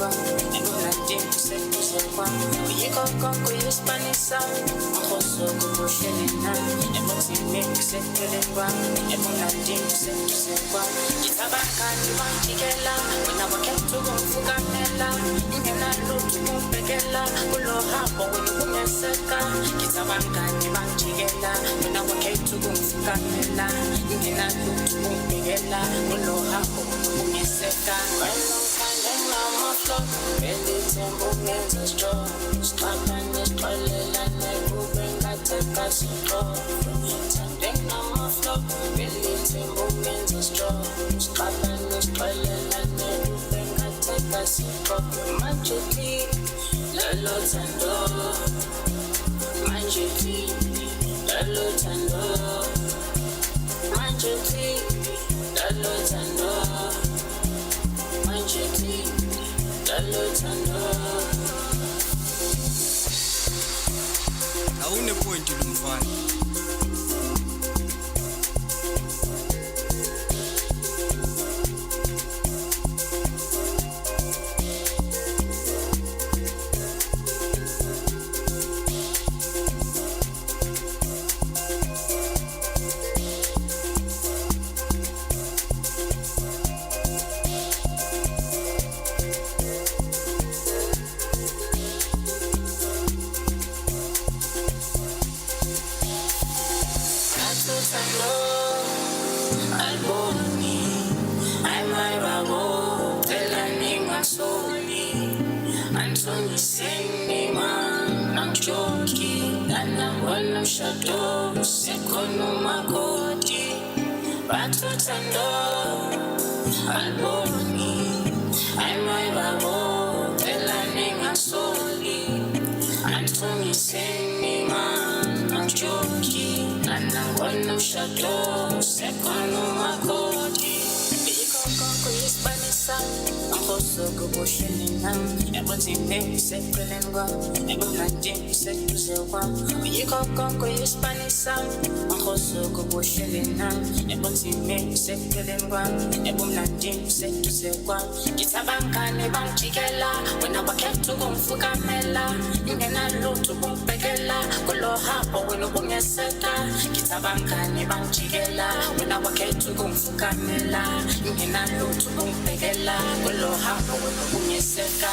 sekelengwa emlandini sekuzokwa uyikoko kuyispanisa ngoso kubushelena emothini sekelengwa emlandini sekuzokwa itabakani banjikela wena wakhethu kumfukamela ingena lutho kumbekela kulohabo wena kungeseka itabakani banjikela wena wakhethu kumfukamela ingena lutho kumbekela kulohabo wena kungeseka Awune point lumfana. Itabangani banjikela wena wakhethu kumfukamela ingena lutho kumbekela kulohabo wena kungeseka itabangani banjikela wena wakhethu kumfukamela ingena lutho kumbekela kulohabo wena kungeseka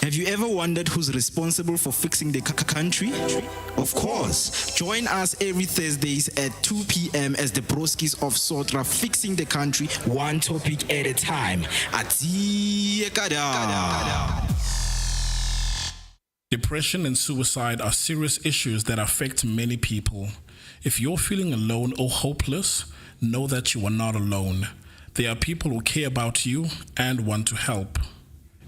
Have you ever wondered who's responsible for fixing the country? Of course, join us every Thursdays at 2 p.m. as the Broskis of Sotra fixing the country one topic at a time. Depression and suicide are serious issues that affect many people. If you're feeling alone or hopeless, know that you are not alone. There are people who care about you and want to help.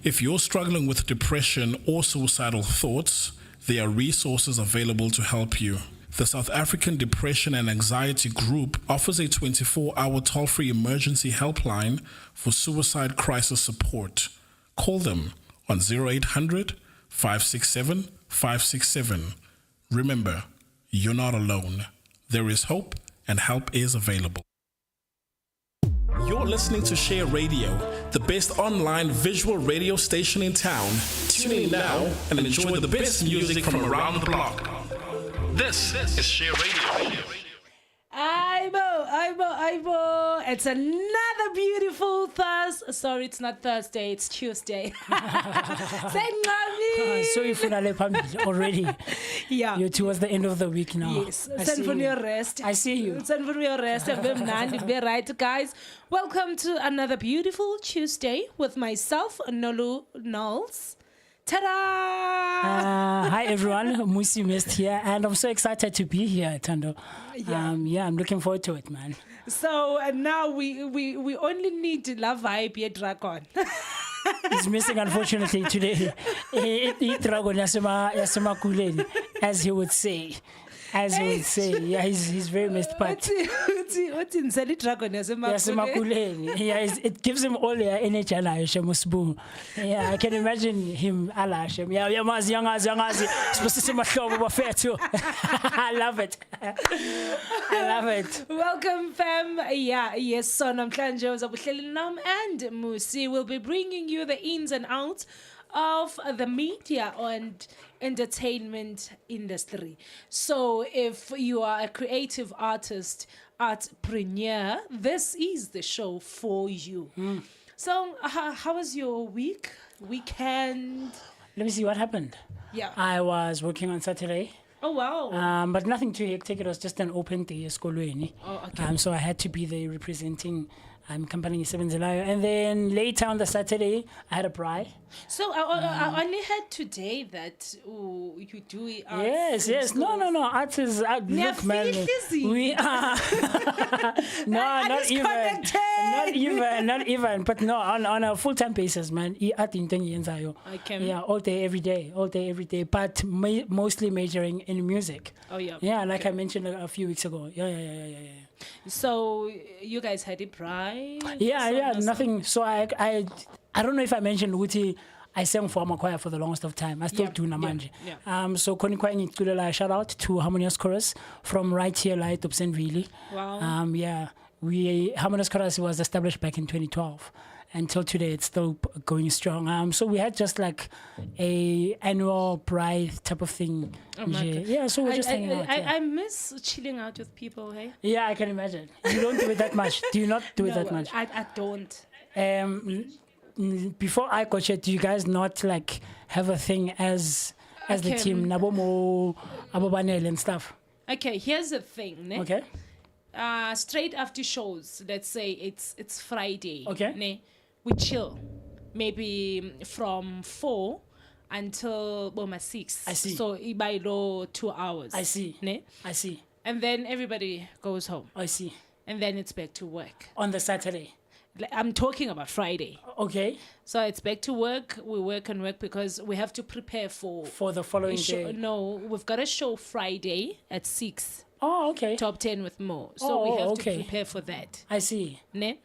If you're struggling with depression or suicidal thoughts, there are resources available to help you. The South African Depression and Anxiety Group offers a 24-hour toll-free emergency helpline for suicide crisis support. Call them on 0800 567 567. Remember, you're not alone. There is hope and help is available. You're listening to Share Radio, the best online visual radio station in town. Tune in now and enjoy the best music from around the block. This is Share Radio. Aibo. It's another beautiful Thursday. Sorry, it's not Thursday, it's Tuesday. So you finally already. Yeah. You're towards the end of the week now. Yes. Send for your rest. I see you. Send for your rest. Be right, guys. Welcome to another beautiful Tuesday with myself, Nolls. Ta-da! Hi everyone, Mmusi Mist here, and I'm so excited to be here, Thando. Yeah. I'm looking forward to it, man. So now we only need Love Vibe here, Dragon. He's missing, unfortunately, today. Dragon yasema kuleni, as he would say. Yeah, he's very missed, but what's in Sally Dragon? yeah, it gives him all the energy. Yeah, I can imagine him. Yeah, Sibusiso Mahlobo too. I love it. Welcome, fam. Yeah, yes, so Noluthando Nondalana and Mmusi will be bringing you the ins and outs of the media and entertainment industry. So if you are a creative artist, artpreneur, this is the show for you. So how was your weekend? Let me see what happened. Yeah. I was working on Saturday. Oh, wow. But nothing too hectic. It was just an open day. Oh, okay. So I had to be there representing company Sebenzelayo. And then later on the Saturday, I had a braai. So I only heard today that you do arts. Yes. No. Arts is look, man. We are not even. But no, on a full-time basis, man. Okay. Yeah, all day, every day. But mostly majoring in music. Oh yeah. Yeah, like I mentioned a few weeks ago. Yeah. So you guys had it right? Yeah. Nothing. So I don't know if I mentioned Uti. I sang for Amakwaya for the longest of time. I still do namanje. Yeah. So Konikwa Ngikulela, shout out to Harmonious Chorus from right here, Light of Senville. Wow. Harmonious Chorus was established back in 2012. Until today, it's still going strong. So we had just like a annual braai type of thing. Yeah, so we're just hanging out. I miss chilling out with people, hey? Yeah, I can imagine. You don't do it that much. Do you not do it that much? I don't. Before I coach it, do you guys not like have a thing as the team, Nabomo, Abobanel and stuff? Okay, here's the thing. Ne? Okay. Straight after shows, let's say it's Friday. Okay. Ne? We chill, maybe from 4 until 6. I see. So ibailo 2 hours. I see. Ne? I see. And then everybody goes home. I see. And then it's back to work. On the Saturday. I'm talking about Friday. Okay. So it's back to work. We work because we have to prepare for the following day. No, we've got a show Friday at 6. Oh, okay. Top 10 with more. So we have okay. to prepare for that. I see. Ne?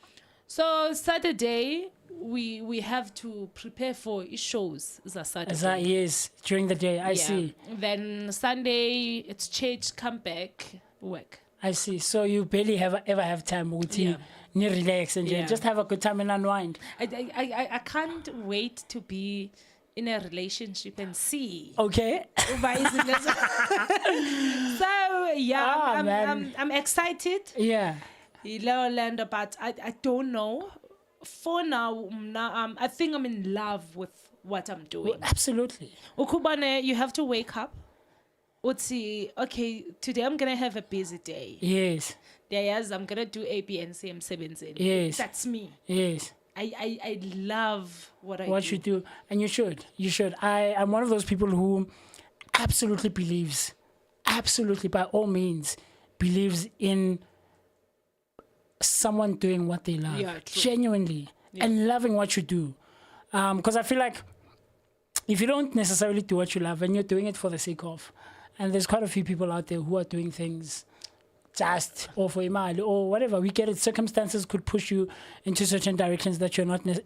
So Saturday we have to prepare for shows. Saturday. Yes, during the day. I see. Then Sunday it's church, come back, work. I see. So you barely ever have time to relax and just have a good time and unwind. I can't wait to be in a relationship and see. Okay. So I'm excited. Yeah. Orlando, but I don't know. For now, I think I'm in love with what I'm doing. Well, absolutely. Ukubane, you have to wake up. Utsi, okay, today I'm gonna have a busy day. Yes. Yes, I'm gonna do A, B, and C, M7. Yes. That's me. Yes. I love what I do. What you do. And you should. I'm one of those people who absolutely believes, by all means, believes in someone doing what they love. Genuinely. And loving what you do. Because I feel like if you don't necessarily do what you love and you're doing it for the sake of, and there's quite a few people out there who are doing things just or for imali or whatever. We get it. Circumstances could push you into certain directions that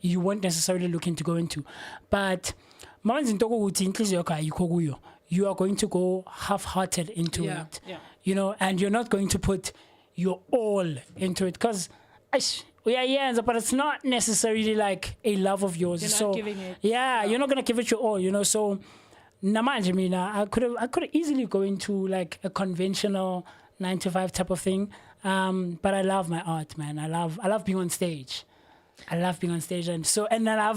you weren't necessarily looking to go into. But you are going to go half-hearted into it. Yeah. You know, and you're not going to put your all into it because but it's not necessarily like a love of yours. You're so not giving it. Yeah, you're not gonna give it your all, you know. So namanje mina, I could easily go into like a conventional 9 to 5 type of thing. But I love my art, man. I love being on stage. I love being on stage, and I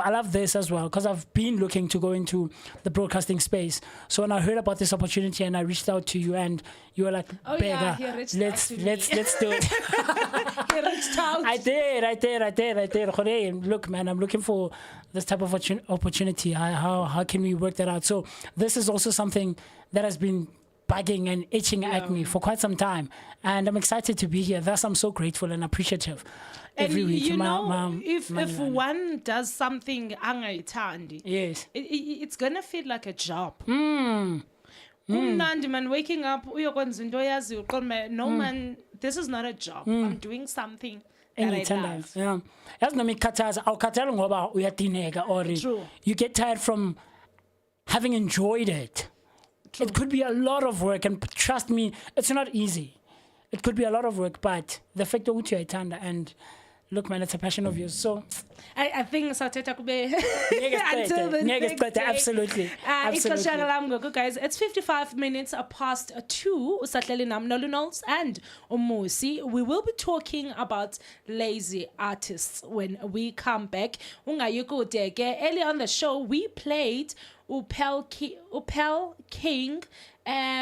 love this as well, because I've been looking to go into the broadcasting space. So when I heard about this opportunity and I reached out to you, and you were like, Oh, "Beggar, yeah, he reached let's out to do it." He reached out. I did. Hey, look, man, I'm looking for this type of opportunity. How can we work that out? So this is also something that has been bugging and itching at me for quite some time, and I'm excited to be here. Thus, I'm so grateful and appreciative. Every And week, you know, if one does something angayithandi, yes, it's gonna feel like a job. Kumnandi man, waking up uyokwenza into oyaziyo uqonda no man, this is not a job. I'm doing something that I love. yeah. Yazi noma ikhathaza awukhathali ngoba uyadineka, or True. you get tired from having enjoyed it. It could be a lot of work, and trust me, it's not easy. It could be a lot of work, but the fact that uyayithanda, and look, man, it's a passion of yours. So I think Sateta Kube until the next day. Absolutely. Absolutely. Guys, it's 55 minutes past 2. Usahleli nam Noluthando and Mmusi. We will be talking about lazy artists when we come back. Ungayikudeke. Earlier on the show, we played Upel King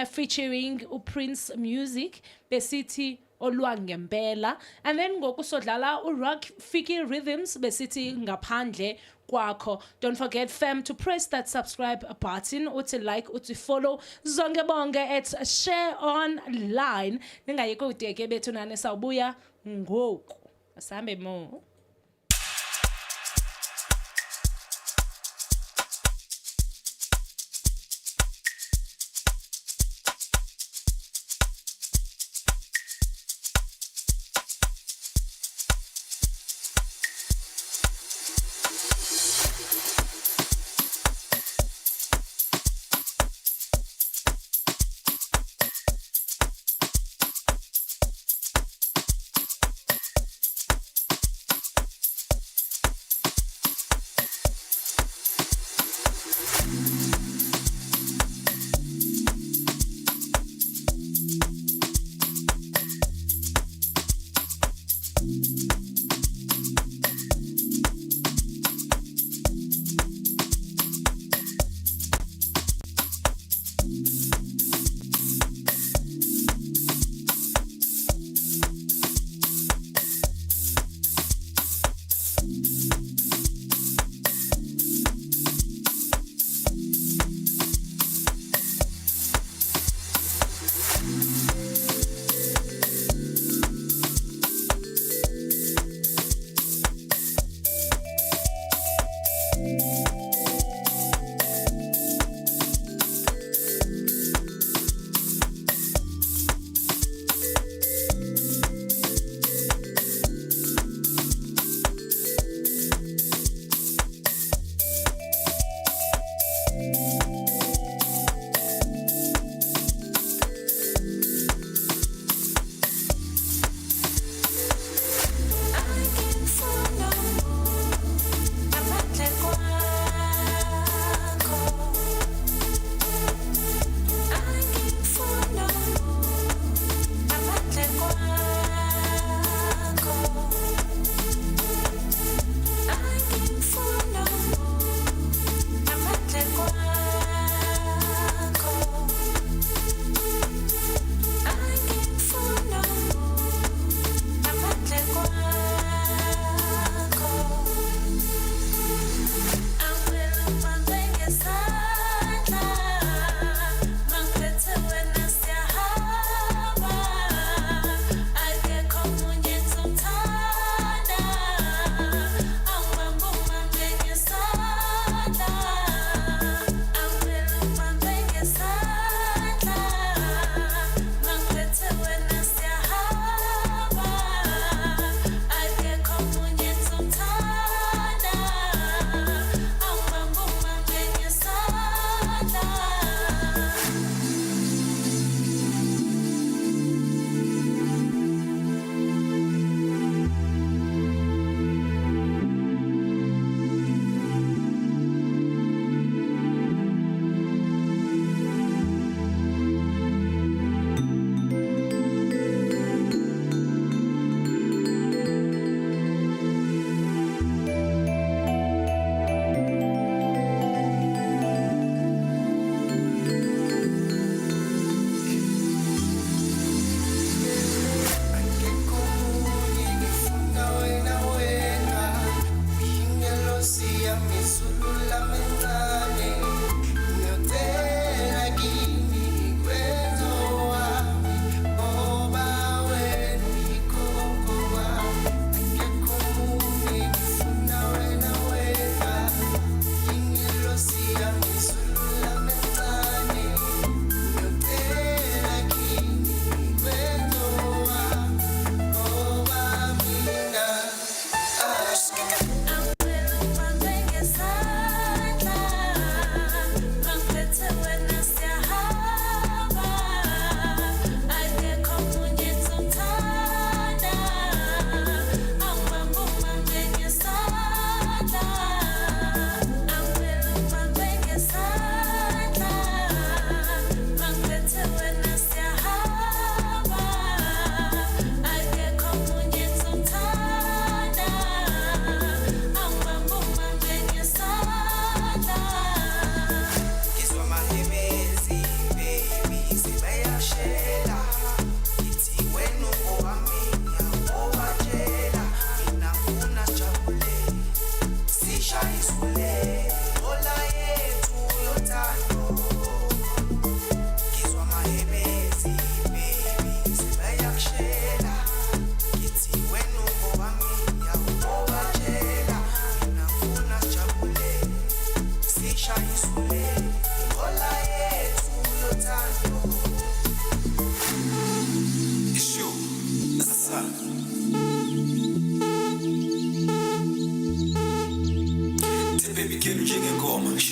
featuring Prince Music, Besithi Olwangempela, and then ngokusodlala uRock Fiki Rhythms besithi ngaphandle kwakho. Don't forget, fam, to press that subscribe button, uthi like, uthi follow, zonke bonke at share online. Ningayikho udeke bethu nane sawubuya ngoku. Asambe mo.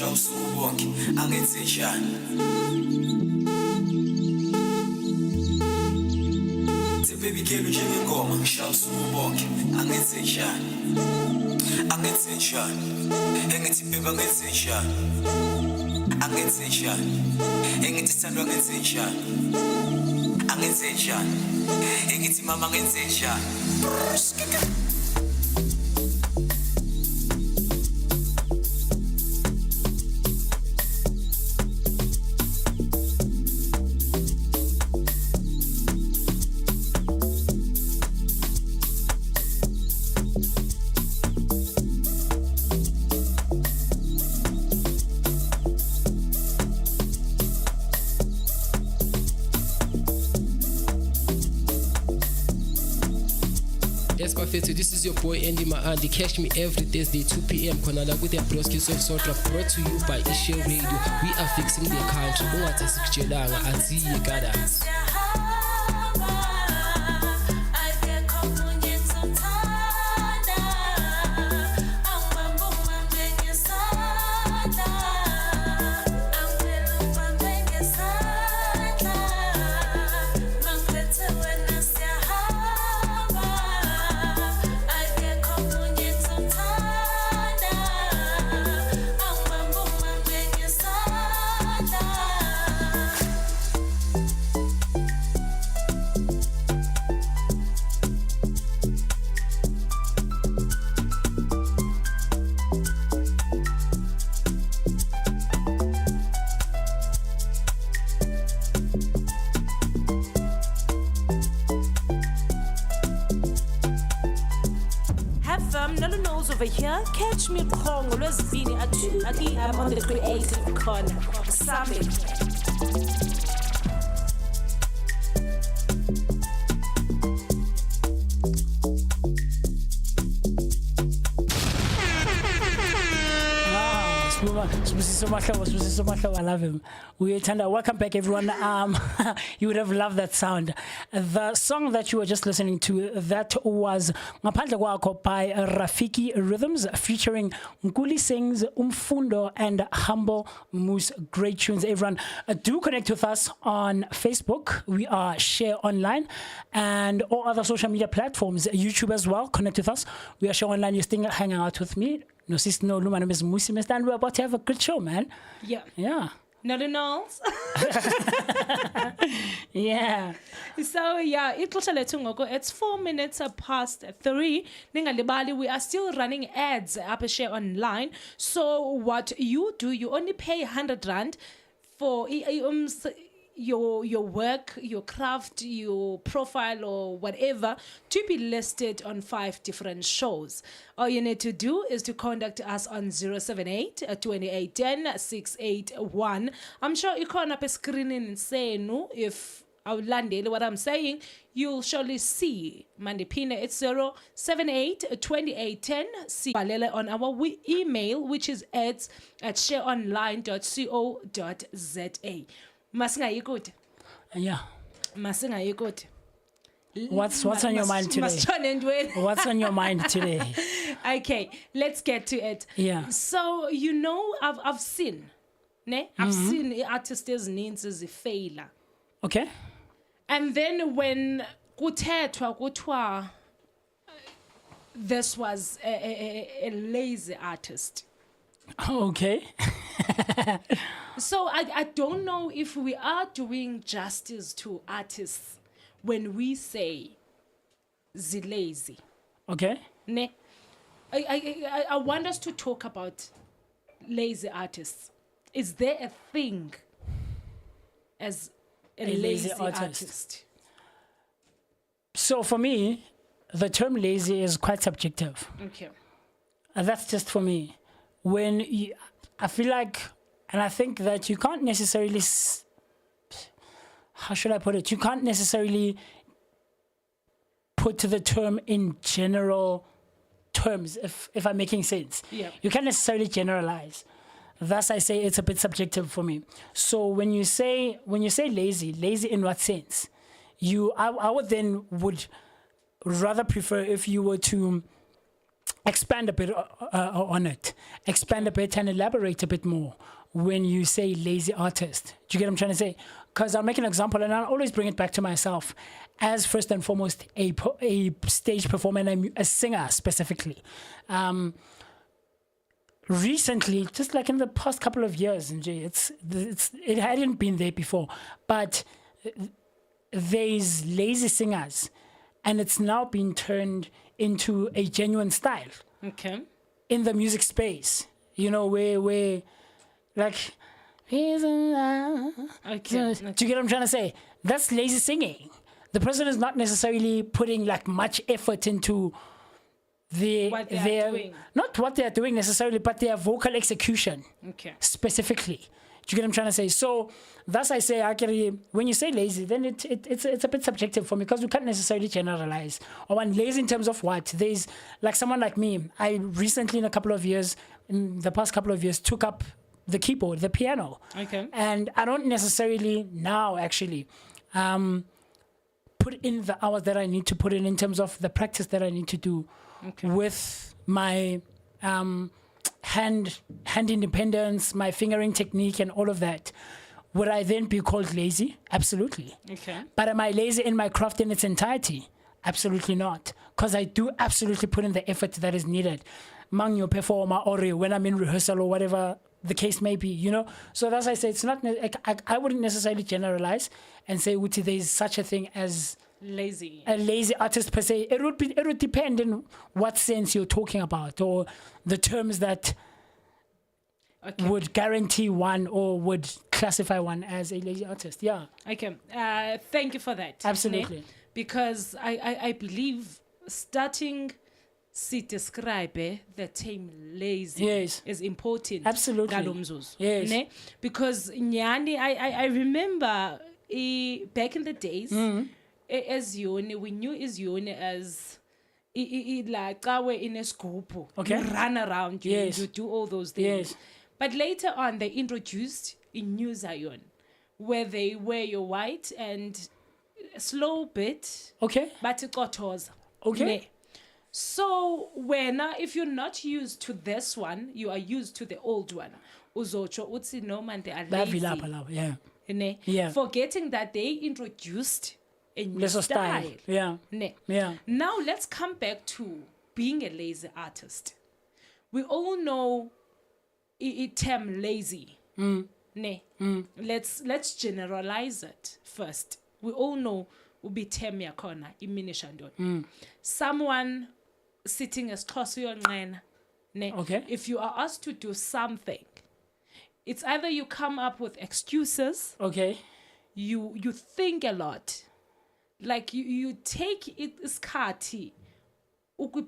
ngisho usuku bonke angenze njani baby girl njengengoma ngisho usuku bonke angenze njani engithi baby angenze njani angenze njani engithi sithandwa angenze njani angenze njani engithi mama angenze njani Yes, Bafethu, this is your boy Andy Maandi. Catch me every Thursday, 2 p.m. Konala with the Broskis of Sotra, brought to you by Ishe Radio. We are fixing the country. Ungathi sikujelanga aziye guidance. Over here, catch me Kongo, Lwesibini at 2 p.m. on the creative corner. Summit. Sibusiso Mahlobo, I love him. Welcome back, everyone. You would have loved that sound. The song that you were just listening to, that was Ngaphandle Kwakho by Rafiki Rhythms, featuring Nkuli Sings, Umfundo, and Humble Moose. Great tunes, everyone. Do connect with us on Facebook. We are Share Online, and all other social media platforms, YouTube as well. Connect with us. We are Share Online. You're still hanging out with me. No, sis, no, my name is Mmusi, and we're about to have a good show, man. Yeah. Not the nose. Yeah. So it's 4 minutes past 3. Ningalibali, we are still running ads up Share Online. So what you do, you only pay 100 rand for your work, your craft, your profile, or whatever to be listed on 5 different shows. All you need to do is to contact us on 078 2810 681. I'm sure you can't up a screening and say no if I would land what I'm saying. You'll surely see Mandipina. It's 078 2810 681 on our email, which is ads@shareonline.co.za. Masinga good. Yeah. Masinga good. What's on your mind today? What's on your mind today? Okay, let's get to it. Yeah. So I've seen, I've seen artists' names as a failure. Okay. And then when kutwa, this was a lazy artist. Okay. So I don't know if we are doing justice to artists when we say lazy. Okay. Ne? I want us to talk about lazy artists. Is there a thing as a lazy artist? So for me, the term lazy is quite subjective. Okay. And that's just for me. I feel like, and I think that you can't necessarily, how should I put it? You can't necessarily put the term in general terms, if I'm making sense. Yeah. You can't necessarily generalize. Thus, I say it's a bit subjective for me. So when you say lazy in what sense? I would rather prefer if you were to expand a bit on it, expand a bit and elaborate a bit more when you say lazy artist. Do you get what I'm trying to say? Because I'll make an example, and I'll always bring it back to myself as first and foremost a stage performer and a singer specifically. Recently, just like in the past couple of years, it hadn't been there before, but there's lazy singers, and it's now been turned into a genuine style. Okay. In the music space, you know, where like, do you get what I'm trying to say? That's lazy singing. The person is not necessarily putting like much effort into What they are doing. not what they are doing necessarily, but their vocal execution. Okay. Specifically. Do you get what I'm trying to say? So thus I say, actually, when you say lazy, then it's a bit subjective for me because we can't necessarily generalize. Or when lazy in terms of what? There's like someone like me. I recently in the past couple of years, took up the keyboard, the piano. Okay. And I don't necessarily now actually put in the hours that I need to put in terms of the practice that I need to do with my hand independence, my fingering technique, and all of that. Would I then be called lazy? Absolutely. Okay. But am I lazy in my craft in its entirety? Absolutely not. Because I do absolutely put in the effort that is needed. Mang your performer or when I'm in rehearsal or whatever the case may be, you know? So that's why I say it's not, I wouldn't necessarily generalize and say, Uti, there is such a thing as lazy. A lazy artist per se. It would depend in what sense you're talking about or the terms that would guarantee one or would classify one as a lazy artist. Yeah. Okay. Thank you for that. Absolutely. Ne? Because I believe starting to describe the term lazy is important. Absolutely. Yes. Ne? Because Nyani, I remember back in the days, as Yoni, we knew as Yoni as like in a scoop. Okay. You run around, you do all those things. Yes. But later on, they introduced a new Zion, where they wear your white and a slow bit. Okay. But it got okay. Ne? So if you're not used to this one, you are used to the old one. Uzocho utsi no man they are lazy. Yeah. Ne? Yeah. Forgetting that they introduced a new style. Yeah. Ne? Yeah. Now let's come back to being a lazy artist. We all know term lazy. Ne? Let's generalize it first. We all know ubi term yakona iminishandon. Someone sitting as cosy on ne? Okay. If you are asked to do something, it's either you come up with excuses. Okay. You think a lot. Like you take it iskati.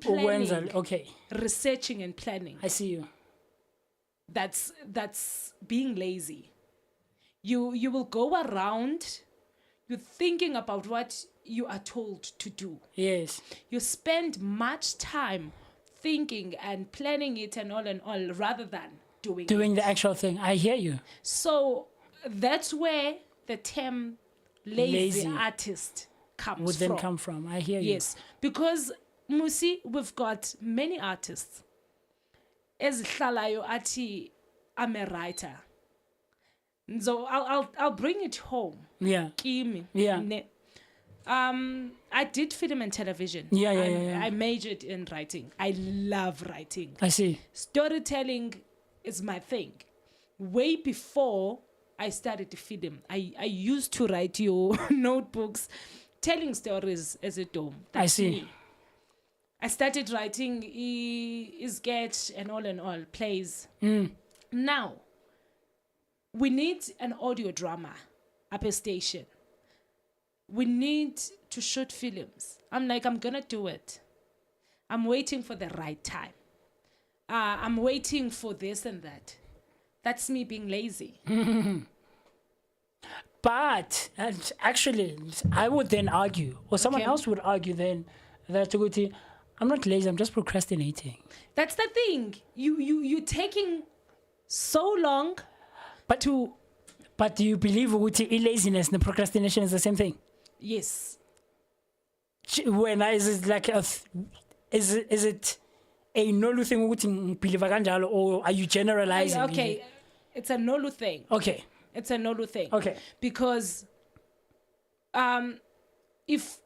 Planning. Okay. Researching and planning. I see you. That's being lazy. You will go around, you're thinking about what you are told to do. Yes. You spend much time thinking and planning it and all rather than doing the actual thing. I hear you. So that's where the term lazy artist comes would from. Then come from. I hear you. Yes. Because Mmusi, we've got many artists. As Hlalayo Ati, I'm a writer. So I'll bring it home. Yeah. Kimi. Yeah. I did film and television. Yeah. I majored in writing. I love writing. I see. Storytelling is my thing. Way before I started to film, I used to write your notebooks, telling stories as a dome. I see. Me. I started writing sketch and all plays. Now, we need an audio drama up a station. We need to shoot films. I'm gonna do it. I'm waiting for the right time. I'm waiting for this and that. That's me being lazy. But actually, I would then argue, or someone else would argue then, that I'm not lazy, I'm just procrastinating. That's the thing. You're taking so long But do you believe laziness and procrastination is the same thing? Yes. When is it like is it a Nolu thing ukuthi ngibelieve kanjalo, or are you generalizing? Okay, it's a Nolu thing. Okay. It's a Nolu thing. Okay. Because if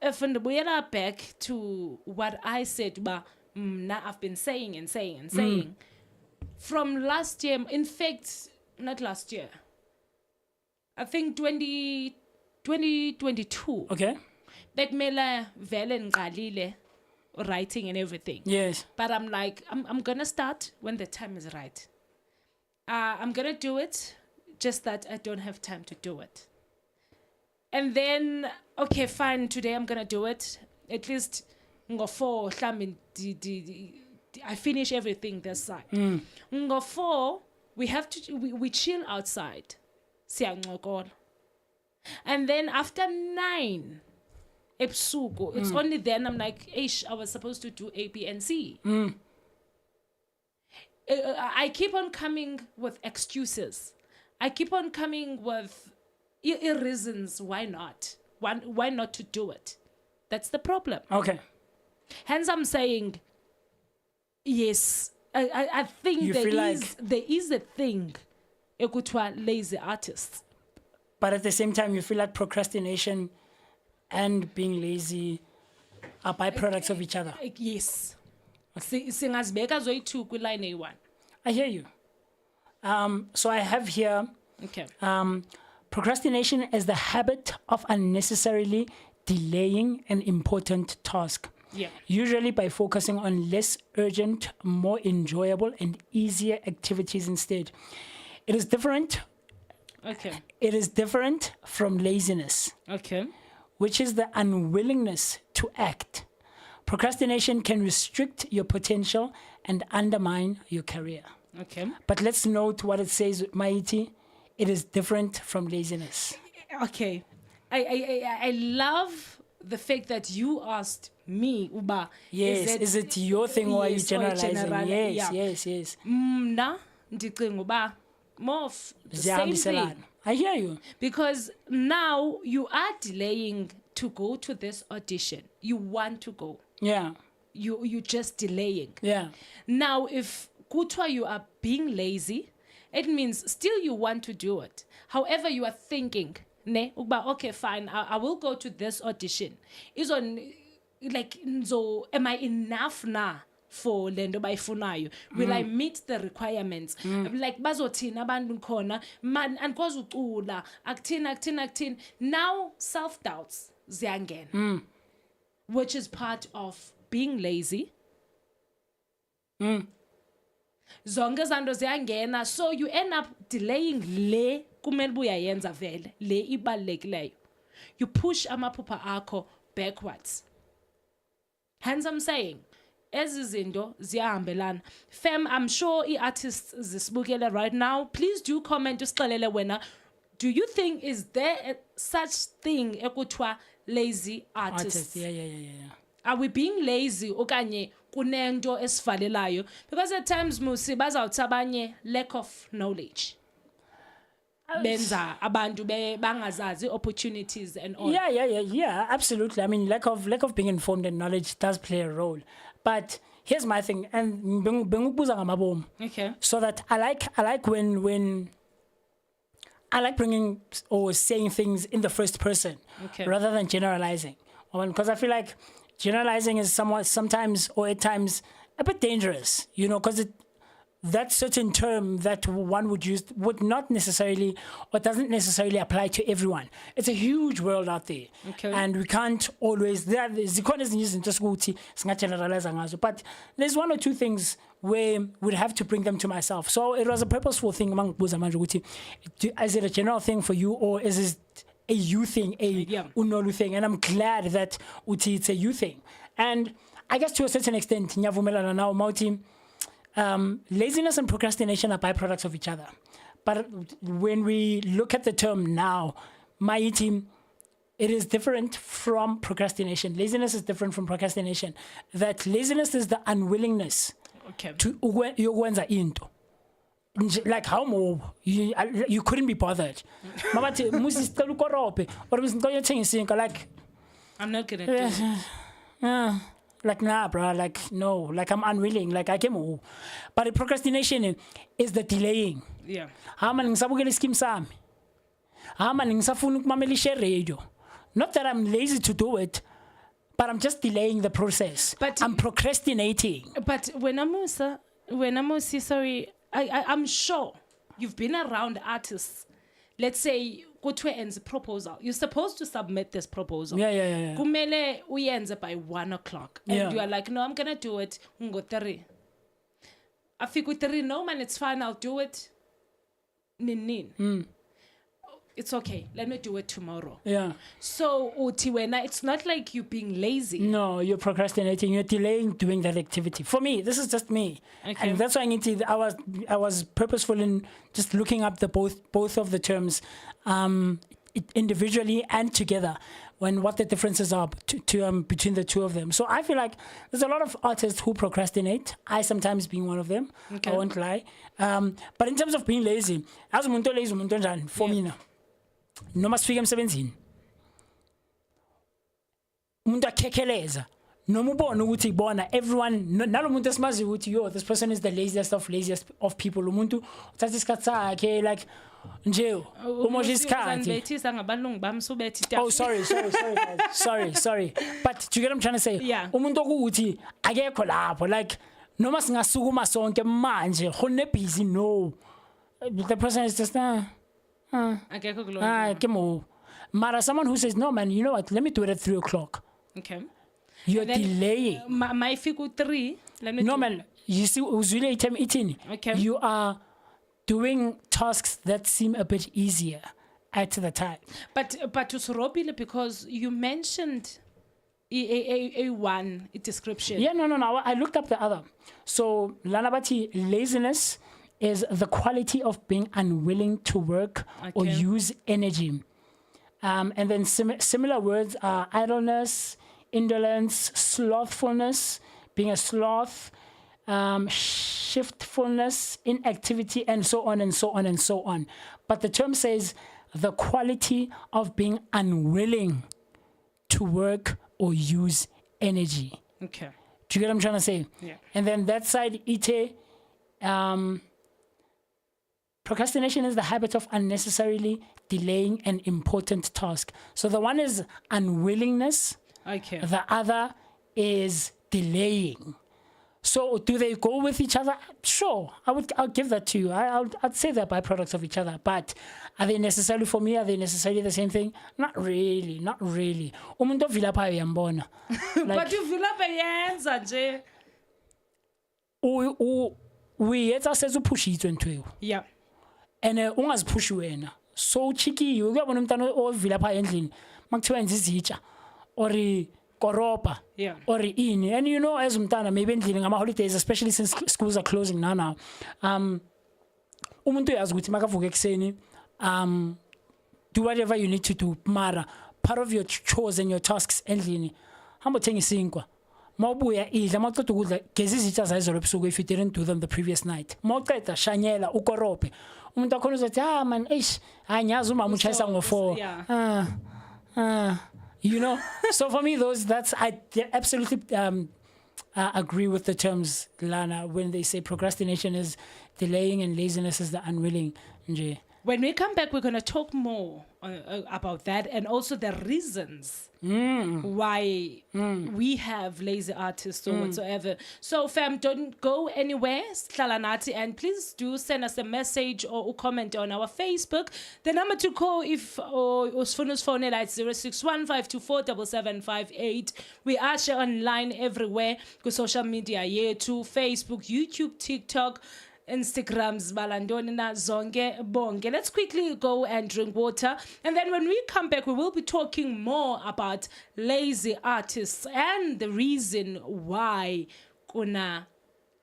we are back to what I said, now I've been saying and saying and saying from last year, in fact, not last year, I think 2022. Okay. Bekumela vele ngiqalile writing and everything. Yes. But I'm like, I'm gonna start when the time is right. I'm gonna do it, just that I don't have time to do it. And then, okay, fine, today I'm gonna do it. At least ngo 4 I finish everything this side. Ngo 4, we chill outside. Siyancokola. And then after 9, it's only then I'm like, Ish, I was supposed to do A, B, and C. I keep on coming with excuses. I keep on coming with reasons why not. Why not to do it? That's the problem. Okay. Hence, I'm saying, yes, I think there is a thing, ekuthiwa lazy artists. But at the same time, you feel like procrastination and being lazy are byproducts of each other. Yes. Singazibeka zoyi-2 kwi-line A1. I hear you. So I have here Okay. procrastination is the habit of unnecessarily delaying an important task. Yeah. Usually by focusing on less urgent, more enjoyable, and easier activities instead. It is different. Okay. It is different from laziness, Okay. which is the unwillingness to act. Procrastination can restrict your potential and undermine your career. Okay. But let's note what it says, Maiti. It is different from laziness. Okay. I love the fact that you asked me, Uba. Yes, is it your thing or are you Yes, or generalizing? Yes, yeah. yes. Mna ndicinga uba more of the same Ziyahambiselana. thing. I hear you. Because now you are delaying to go to this audition. You want to go. Yeah, You're just delaying. yeah. Now, if kutwa you are being lazy, it means still you want to do it. However, you are thinking, ne, uba, okay, fine, I will go to this audition. Is on like, so am I enough now for lendo bayifunayo? Will I meet the requirements? Like bazothina abantu khona man andikwazi ucula akuthini. Now self doubts ziyangena. Which is part of being lazy. Zonke zanto ziyangena, so you end up delaying le kumele uyayenza vele le ibalulekileyo. You push amaphupha akho backwards. Hence I'm saying, ezi zinto ziyahambelana. Fam, I'm sure artists zisibukele right now. Please do comment usixelele wena. Do you think is there such thing ekuthiwa lazy artists? Yeah. Are we being lazy okanye kunento esivalelayo? Because at times Mmusi bazawuthi abanye lack of knowledge. Benza abantu bangazazi opportunities and all. Yeah, absolutely. I mean, lack of being informed and knowledge does play a role. But here's my thing, and bengubuza ngamabom. Okay. So that I like when I like bringing or saying things in the first person, Okay. rather than generalizing. Because I feel like generalizing is sometimes or at times a bit dangerous, because that certain term that one would use would not necessarily or doesn't necessarily apply to everyone. It's a huge world out there. Okay. And we can't always, but there's one or two things where we'd have to bring them to myself. So it was a purposeful thing among Buza. Is it a general thing for you, or is it a you thing, a unolu thing? And I'm glad that it's a you thing. And I guess to a certain extent, Nyavumelana now, Mauti, laziness and procrastination are byproducts of each other. But when we look at the term now, my team, it is different from procrastination. Laziness is different from procrastination. That laziness is the unwillingness to yokwenza into. Like how more you couldn't be bothered. Mamathi Mmusi sicela ukorope or like I'm not gonna do it. like nah, bro, like no, like I'm unwilling, like I came home. But the procrastination is the delaying. Yeah. Hama ngisabukela scheme sami. Hama ngisafuna ukumamela i-share radio. Not that I'm lazy to do it, but I'm just delaying the process. But I'm procrastinating. But when I'm sorry, I'm sure you've been around artists. Let's say kuthiwe enze proposal. You're supposed to submit this proposal. Yeah. Kumele uyenze by 1 o'clock. And Yeah. you are like, no, I'm gonna do it. Ngo 3. Afiku 3, no man, it's fine, I'll do it. Nin. It's okay. Let me do it tomorrow. Yeah. So utiwena, it's not like you being lazy. No, you're procrastinating. You're delaying doing that activity. For me, this is just me, Okay. and that's why I was purposeful in just looking up the both of the terms, individually and together, when what the differences are between the two of them. So I feel like there's a lot of artists who procrastinate. I sometimes being one of them. Okay. I won't lie. But in terms of being lazy, as umuntu lazy umuntu njani for me now. Noma sifika emsebenzini umuntu akhekheleza noma ubona ukuthi ibona everyone nalomuntu esimazi ukuthi yo this person is the laziest of people umuntu uthatha isikhathi sakhe like nje umosha isikhathi Bethisa ngabalungu bami subethi tafula. oh sorry but do you get what I'm trying to say Yeah. umuntu okuthi akekho lapho like noma singasukuma sonke manje khona busy no the person is just Akekho kulo. Kemo. Mara, someone who says, no, man, you know what? Let me do it at 3 o'clock. Okay. You're And then, delaying. My fiku 3. Let me No, do- man, you see, uzwile item eating. Okay. You are doing tasks that seem a bit easier at the time. But usurobile because you mentioned a one description. Yeah, no. I looked up the other. So, Lanabati, laziness is the quality of being unwilling to work or Okay. use energy. And then similar words are idleness, indolence, slothfulness, being a sloth, shiftfulness, inactivity, and so on and so on and so on. But the term says the quality of being unwilling to work or use energy. Okay. Do you get what I'm trying to say? Yeah. And then that side, procrastination is the habit of unnecessarily delaying an important task. So the one is unwillingness. Okay. The other is delaying. So do they go with each other? Sure, I'll give that to you. I'd say they're byproducts of each other. But are they necessarily for me? Are they necessarily the same thing? Not really. Umuntu ovila pha uyambona. But you feel up yenza nje. Uyetsa sezuphushiswe ntweyo. Yeah. And ungaziphushi wena. So cheeky, uyabona umntana ovila pha endlini. Makuthiwa yenza izitsha or koropa. Yeah. Or ini. And you know, as umntana maybe endlini ngama holidays, especially since schools are closing now. Umuntu uyazi ukuthi makavuka ekseni, do whatever you need to do. Mara, part of your chores and your tasks endlini. Hamba uthenga isinkwa. Mawubuya idla mawuqeda ukudla geza izitsha zayizolo ebusuku if you didn't do them the previous night. Mawuqeda shanyela ukorope. Umuntu akhona uzothi man nyazi umama uchayisa ngo4. You know, so for me I absolutely agree with the terms Lana when they say procrastination is delaying and laziness is the unwilling. Nje. When we come back, we're going to talk more about that and also the reasons why we have lazy artists or whatsoever. So, fam, don't go anywhere, Slalanati, and please do send us a message or a comment on our Facebook. The number to call if Usfunus phone at 0615247758. We are share online everywhere, go social media, to Facebook, YouTube, TikTok, Instagrams, balandoni na zonke bonke. Let's quickly go and drink water. And then when we come back, we will be talking more about lazy artists and the reason why kuna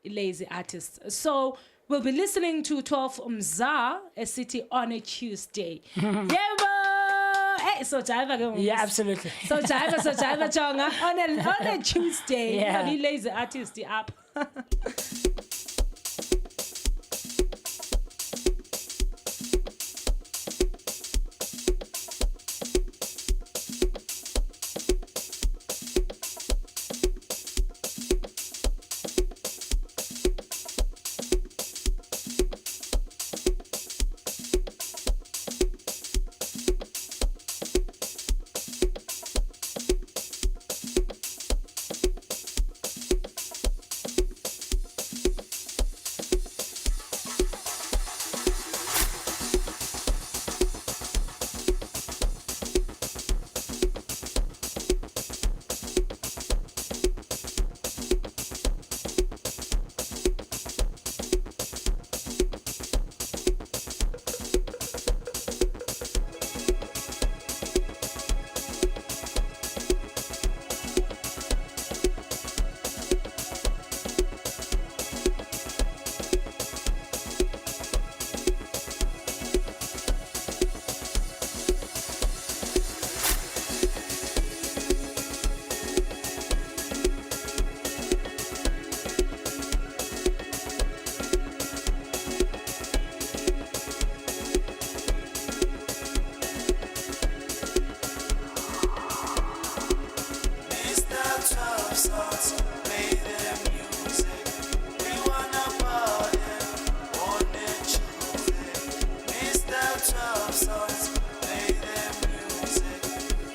lazy artists. So we'll be listening to 12 Mza, a city on a Tuesday. Hey, so jiva. Yeah, absolutely. So jiva, Chonga. On a Tuesday. Yeah. Lazy artist up. Sounds, play their music. We wanna party on a Tuesday. Mr. 12 Sounds, play their music.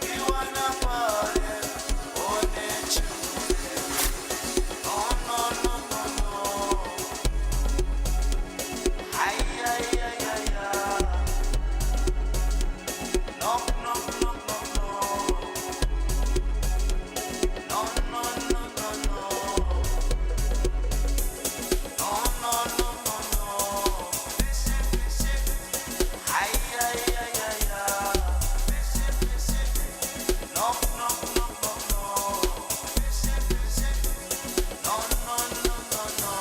We wanna party on a Tuesday. No, no, no, no, no. Ay, ay, ay, ay, ay. No, no, no, no, no. No, no, no, no, no. No, no, no, no, no. Ay, ay, ay, ay, ay. No, no, no, no, no. No, no, no, no, no.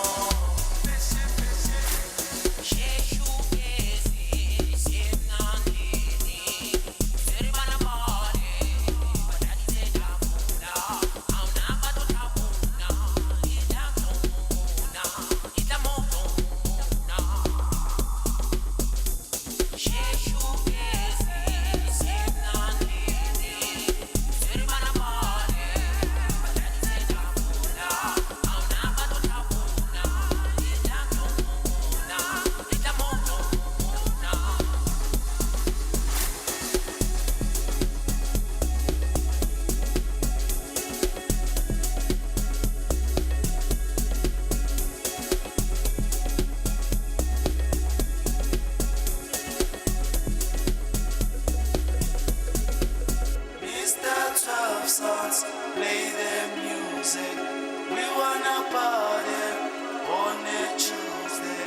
Mr. 12 Sounds, play their music. We wanna party on a Tuesday.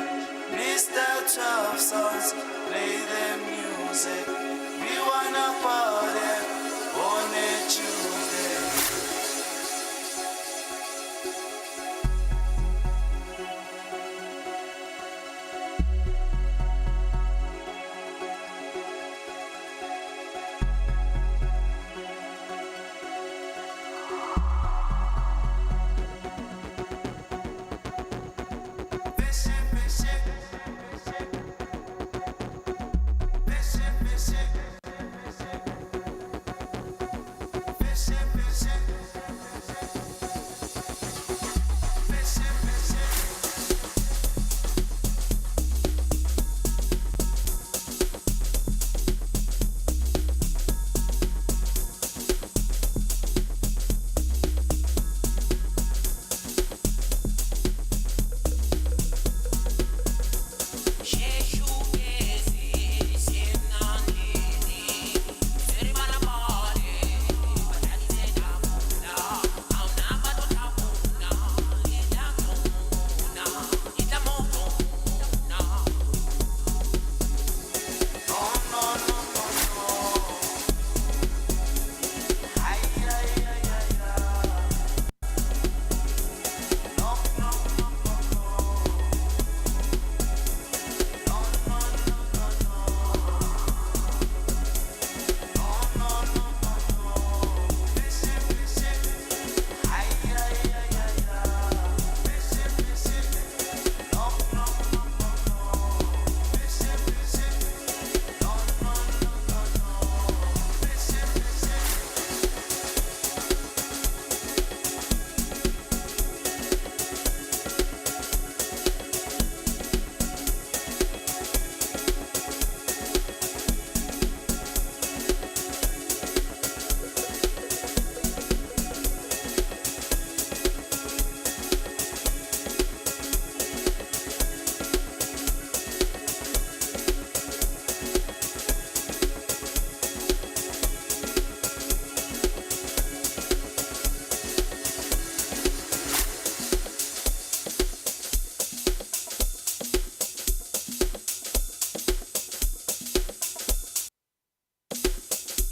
Mr. 12 Sounds, play their music. We wanna party on a Tuesday.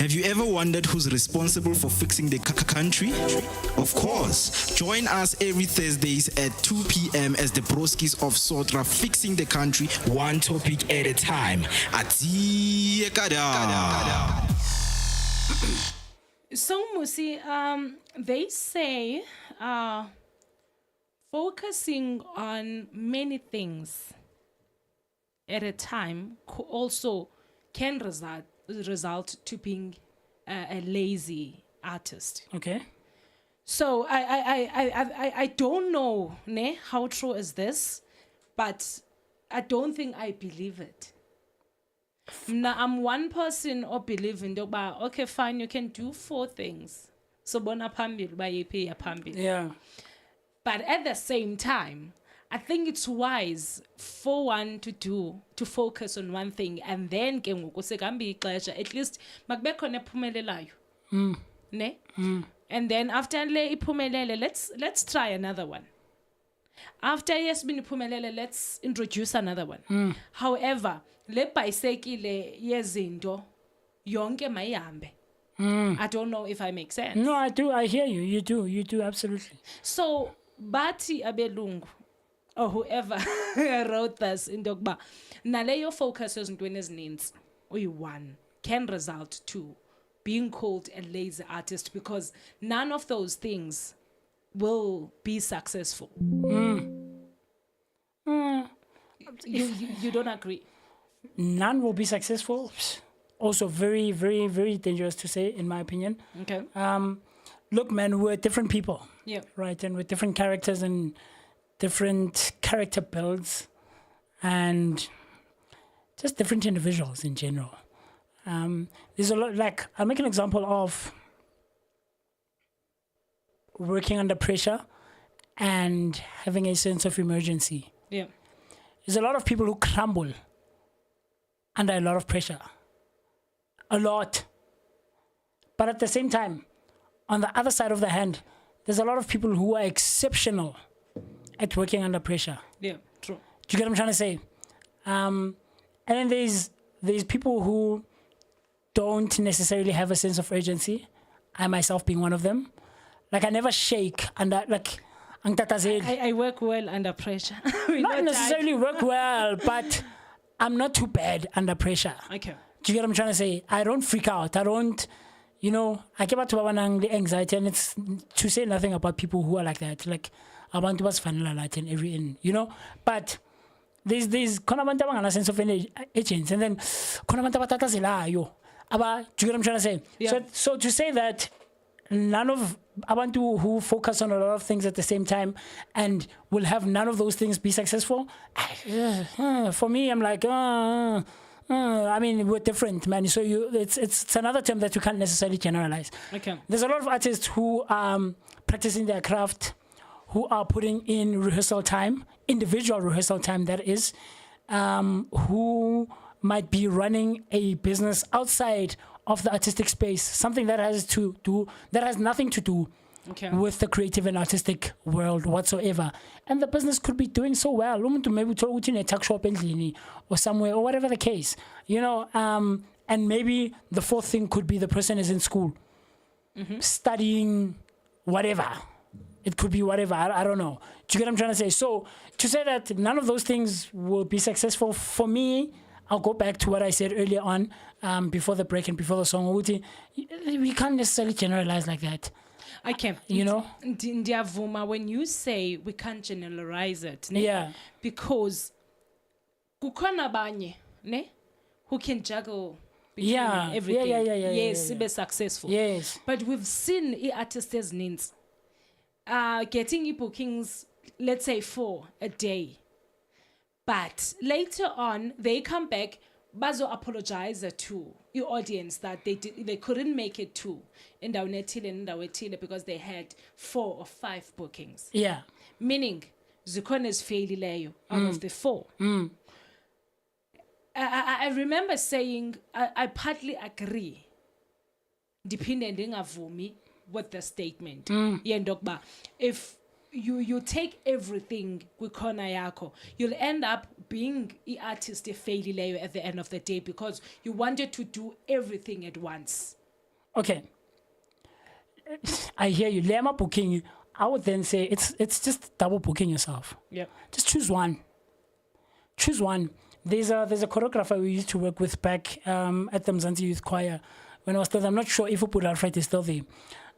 Have you ever wondered who's responsible for fixing the country? Of course, join us every Thursdays at 2 p.m. as the Broskies of Sotra fixing the country one topic at a time. Atiye kada. So, Mmusi, they say focusing on many things at a time also can result to being a lazy artist. Okay. So I don't know ne, how true is this, but I don't think I believe it. Now, I'm one person or believe in okay, fine, you can do 4 things. So bona pambil ba yipi ya pambil. Yeah. But at the same time, I think it's wise for one to focus on one thing and then ke ngoku sekambi ixesha at least makube khona ephumelelayo. Ne? And then after le iphumelele, let's try another one. After yes been iphumelele, let's introduce another one. However, le bicycle yezinto yonke mayihambe. I don't know if I make sense. No, I do. I hear you. You do absolutely. So bathi abelungu or whoever wrote this in Dogba, naleyo focus ezintweni ezininzi uyi-1 can result to being called a lazy artist because none of those things will be successful. You don't agree? None will be successful. Also very, very, very dangerous to say, in my opinion. Okay. Look, man, we're different people. Yeah. Right, and with different characters and different character builds and just different individuals in general. There's a lot, like, I'll make an example of working under pressure and having a sense of emergency. Yeah. There's a lot of people who crumble under a lot of pressure. A lot. But at the same time, on the other side of the hand, there's a lot of people who are exceptional at working under pressure. Yeah, true. Do you get what I'm trying to say? And then there's people who don't necessarily have a sense of urgency. I myself being one of them. Like I never shake under like I work well under pressure. Not necessarily work well, but I'm not too bad under pressure. Okay. Do you get what I'm trying to say? I don't freak out. I don't, I get back to the anxiety, and it's to say nothing about people who are like that. Like, I want to was vanilla light and every but there's a sense of agents, and then do you get what I'm trying to say? Yeah. So to say that none of Abantu who focus on a lot of things at the same time and will have none of those things be successful, for me, I'm like, I mean, we're different, man. So it's another term that you can't necessarily generalize. Okay. There's a lot of artists who are practicing their craft, who are putting in rehearsal time, individual rehearsal time, that is, who might be running a business outside of the artistic space, something that has nothing to do with the creative and artistic world whatsoever. And the business could be doing so well. Maybe in a tuck shop or somewhere, or whatever the case, and maybe the fourth thing could be the person is in school, studying whatever. It could be whatever. I don't know. Do you get what I'm trying to say? So to say that none of those things will be successful, for me, I'll go back to what I said earlier on, before the break and before the song. We can't necessarily generalize like that. I can. Ndiavuma, when you say we can't generalize it, ne? Yeah. Because kukhona abanye, ne, who can juggle between everything. Yes, be successful. Yes. But we've seen artists as needs getting bookings, let's say 4 a day. But later on, they come back, bazo apologize to your audience that they couldn't make it to Ndawetile because they had 4 or 5 bookings. Yeah. Meaning, Zukon is failileyo out of the 4. I remember saying, I partly agree, depending on with the statement. If you take everything kwikhona yakho, you'll end up being an artist efeilileyo at the end of the day because you wanted to do everything at once. Okay, I hear you. Lema booking, I would then say it's just double booking yourself. Yeah, just choose one. There's a choreographer we used to work with back at the Mzansi Youth Choir when I was there. I'm not sure if Upul Alfred is still there,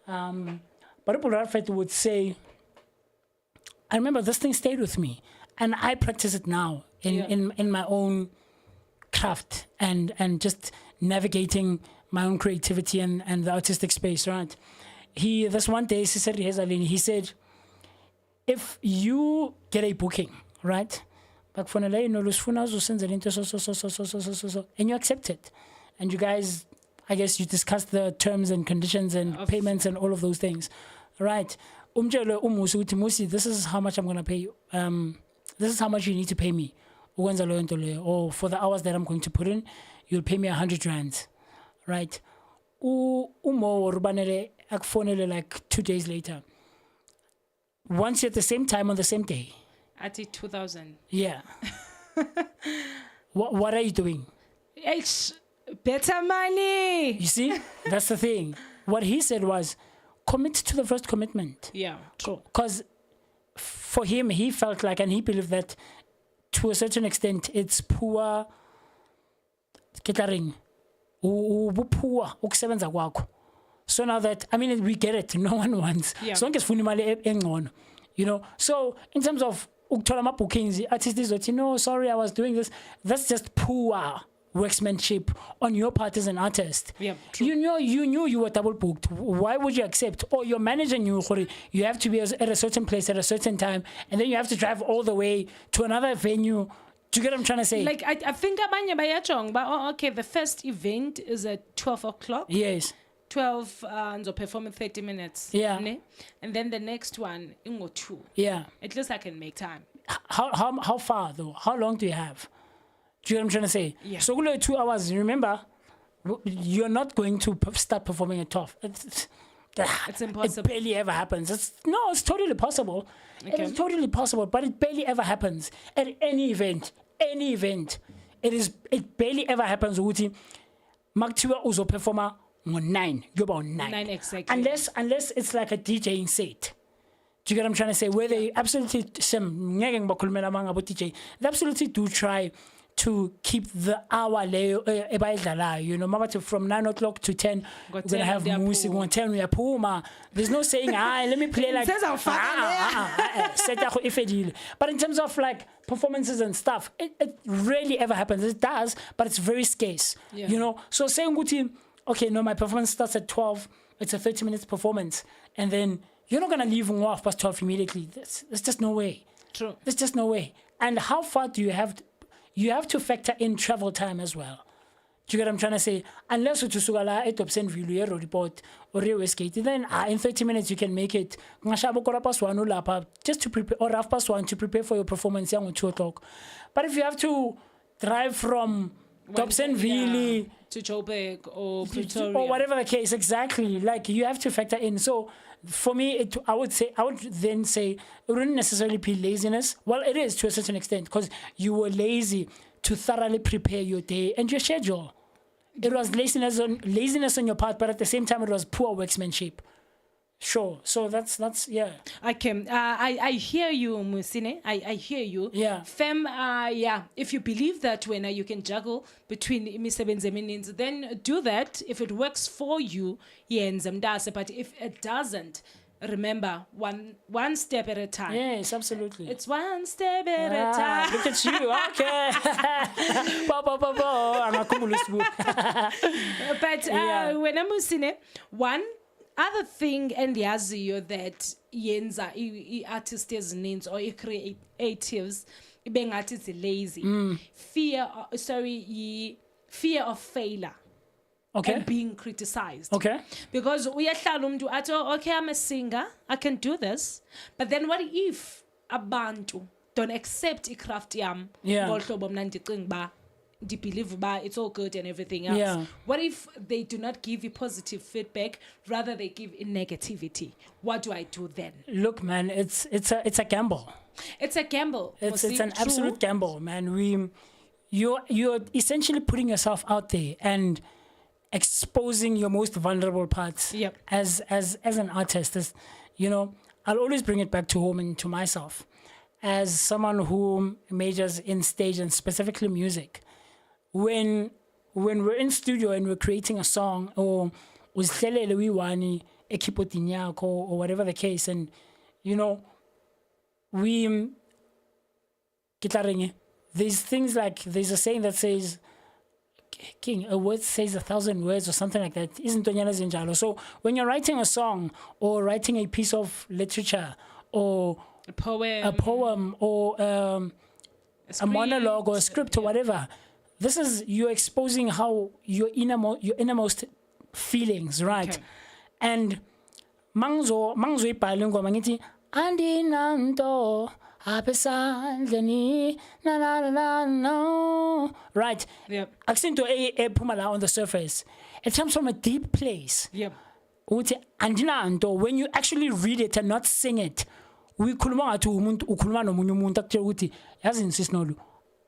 but Upul Alfred would say, I remember this thing stayed with me, and I practice it now in my own craft and just navigating my own creativity and the artistic space, right? this one day, he said, if you get a booking, right? And you accept it. And you guys, I guess you discuss the terms and conditions and payments and all of those things. Right? Mmusi, this is how much I'm going to pay you. This is how much you need to pay me. Or for the hours that I'm going to put in, you'll pay me 100 rands. Right? Like 2 days later. Once at the same time on the same day. At 2,000. Yeah. What are you doing? It's better money. You see? That's the thing. What he said was, commit to the first commitment. Yeah, true. Because for him, he felt like, and he believed that to a certain extent, it's poor. So now that, I mean, we get it. No one wants. Yeah. So you know. So in terms of bookings, artists, no, sorry, I was doing this. That's just poor workmanship on your part as an artist. Yeah, true. You knew you were double booked. Why would you accept? Or your manager knew you have to be at a certain place at a certain time, and then you have to drive all the way to another venue. Do you get what I'm trying to say? Like, I think abanye bayachong, but okay, the first event is at 12 o'clock. Yes. 12 and perform in 30 minutes. Yeah. Ne? And then the next one, in 2. Yeah. At least I can make time. How far though? How long do you have? Do you know what I'm trying to say? Yeah. So 2 hours, remember, you're not going to start performing at 12. It's impossible. It barely ever happens. It's totally possible. Okay. It's totally possible, but it barely ever happens at any event. It barely ever happens. Uti Maktiwa uzo performer 9. You're about 9. 9 exactly. Unless it's like a DJing set. Do you get what I'm trying to say? Where they absolutely they absolutely do try to keep the hour from 9 o'clock to 10. We're gonna have music. 10 we are puma. There's no saying, let me play like but in terms of like performances and stuff, it rarely ever happens. It does, but it's very scarce. Yeah. You know, so saying okay, no, my performance starts at 12. It's a 30 minutes performance, and then you're not gonna leave off past 12 immediately. There's just no way. True. There's just no way. And how far do you have? You have to factor in travel time as well. Do you get what I'm trying to say? Unless it's a report or skate, then in 30 minutes you can make it. Just to prepare, or half past 1 to prepare for your performance at 2 o'clock. But if you have to drive from Dobsonville to Joburg or Pretoria or whatever the case, exactly, like you have to factor in. So for me, I would then say it wouldn't necessarily be laziness. Well, it is to a certain extent because you were lazy to thoroughly prepare your day and your schedule. It was laziness on your part, but at the same time, it was poor workmanship. Sure. So that's yeah. Okay. I hear you, Musine. I hear you. Yeah. Fem, yeah. If you believe that when you can juggle between imisebenzi emininzi, then do that. If it works for you, yenza mdase. But if it doesn't, remember one step at a time. Yes, absolutely. It's one step at a time. Look at you. Okay. But when I'm Musine, one other thing and yaziyo that yenza artists ezininzi or creatives ibengathi is lazy. Fear of failure. Okay. And being criticized. Okay. Because uyahlala umuntu athi, okay, I'm a singer, I can do this. But then what if abantu don't accept icraft yam? Yeah. Ngolhlobo mna ndicinga ba they believe it's all good and everything else. Yeah. What if they do not give you positive feedback, rather they give in negativity? What do I do then? Look, man, it's a gamble. It's a gamble. It's an absolute gamble, man. You're essentially putting yourself out there and exposing your most vulnerable parts. Yep. As an artist, I'll always bring it back to home and to myself. As someone who majors in stage and specifically music, when we're in studio and we're creating a song or or whatever the case, and there's things like, there's a saying that says King, a word says 1,000 words or something like that. Isn't Tonyana Zinjalo? So when you're writing a song or writing a piece of literature or A poem. a poem or a monologue or a script or whatever, this is you're exposing how your innermost feelings, right? Okay. And mangzo ibhale ingoma ngithi andinanto apesandleni na na na na no, right? Yep. Akusinto ephuma la on the surface. It comes from a deep place. Yep. Uthi andinanto, when you actually read it and not sing it, uyikhuluma ngathi umuntu ukhuluma nomunye umuntu akutshela ukuthi yazi nsisnolu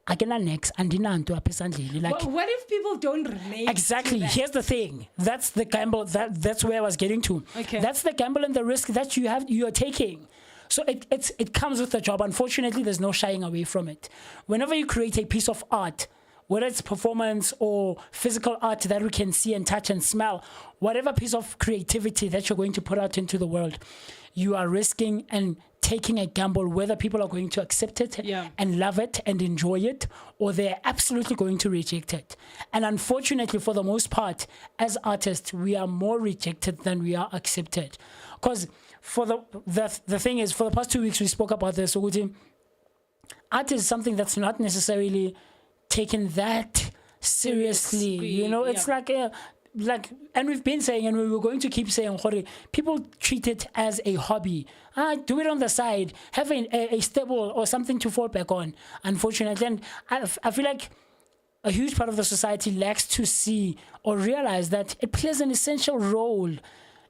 akena next andinanto apesandleni, like What if people don't relate? exactly. to that? Here's the thing. That's the gamble. That's where I was getting to. Okay. That's the gamble and the risk that you're taking. So it comes with the job. Unfortunately, there's no shying away from it. Whenever you create a piece of art, whether it's performance or physical art that we can see and touch and smell, whatever piece of creativity that you're going to put out into the world, you are risking and taking a gamble whether people are going to accept it and love it and enjoy it, or they're absolutely going to reject it. And unfortunately, for the most part, as artists, we are more rejected than we are accepted. Because for the thing is, for the past 2 weeks, we spoke about this. Art is something that's not necessarily taken that seriously. You know, it's like, and we've been saying, and we were going to keep saying, people treat it as a hobby. Do it on the side, have a stable or something to fall back on. Unfortunately, and I feel like a huge part of the society lacks to see or realize that it plays an essential role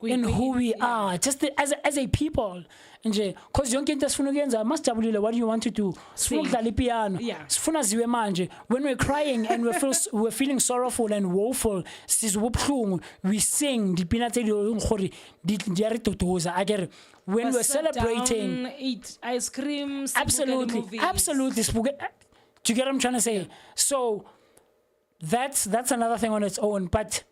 in who we are, just as a people. Because yonke into esifuna ukuyenza masijabulile, what do you want to do? Sifuna ukudlala ipiano, sifuna ziwe manje. When we're crying and we're feeling sorrowful and woeful, sizwa ubuhlungu, we sing dipina tse ngore di re totoza. Again, when we're celebrating, eat ice cream, absolutely. Do you get what I'm trying to say? So that's another thing on its own. But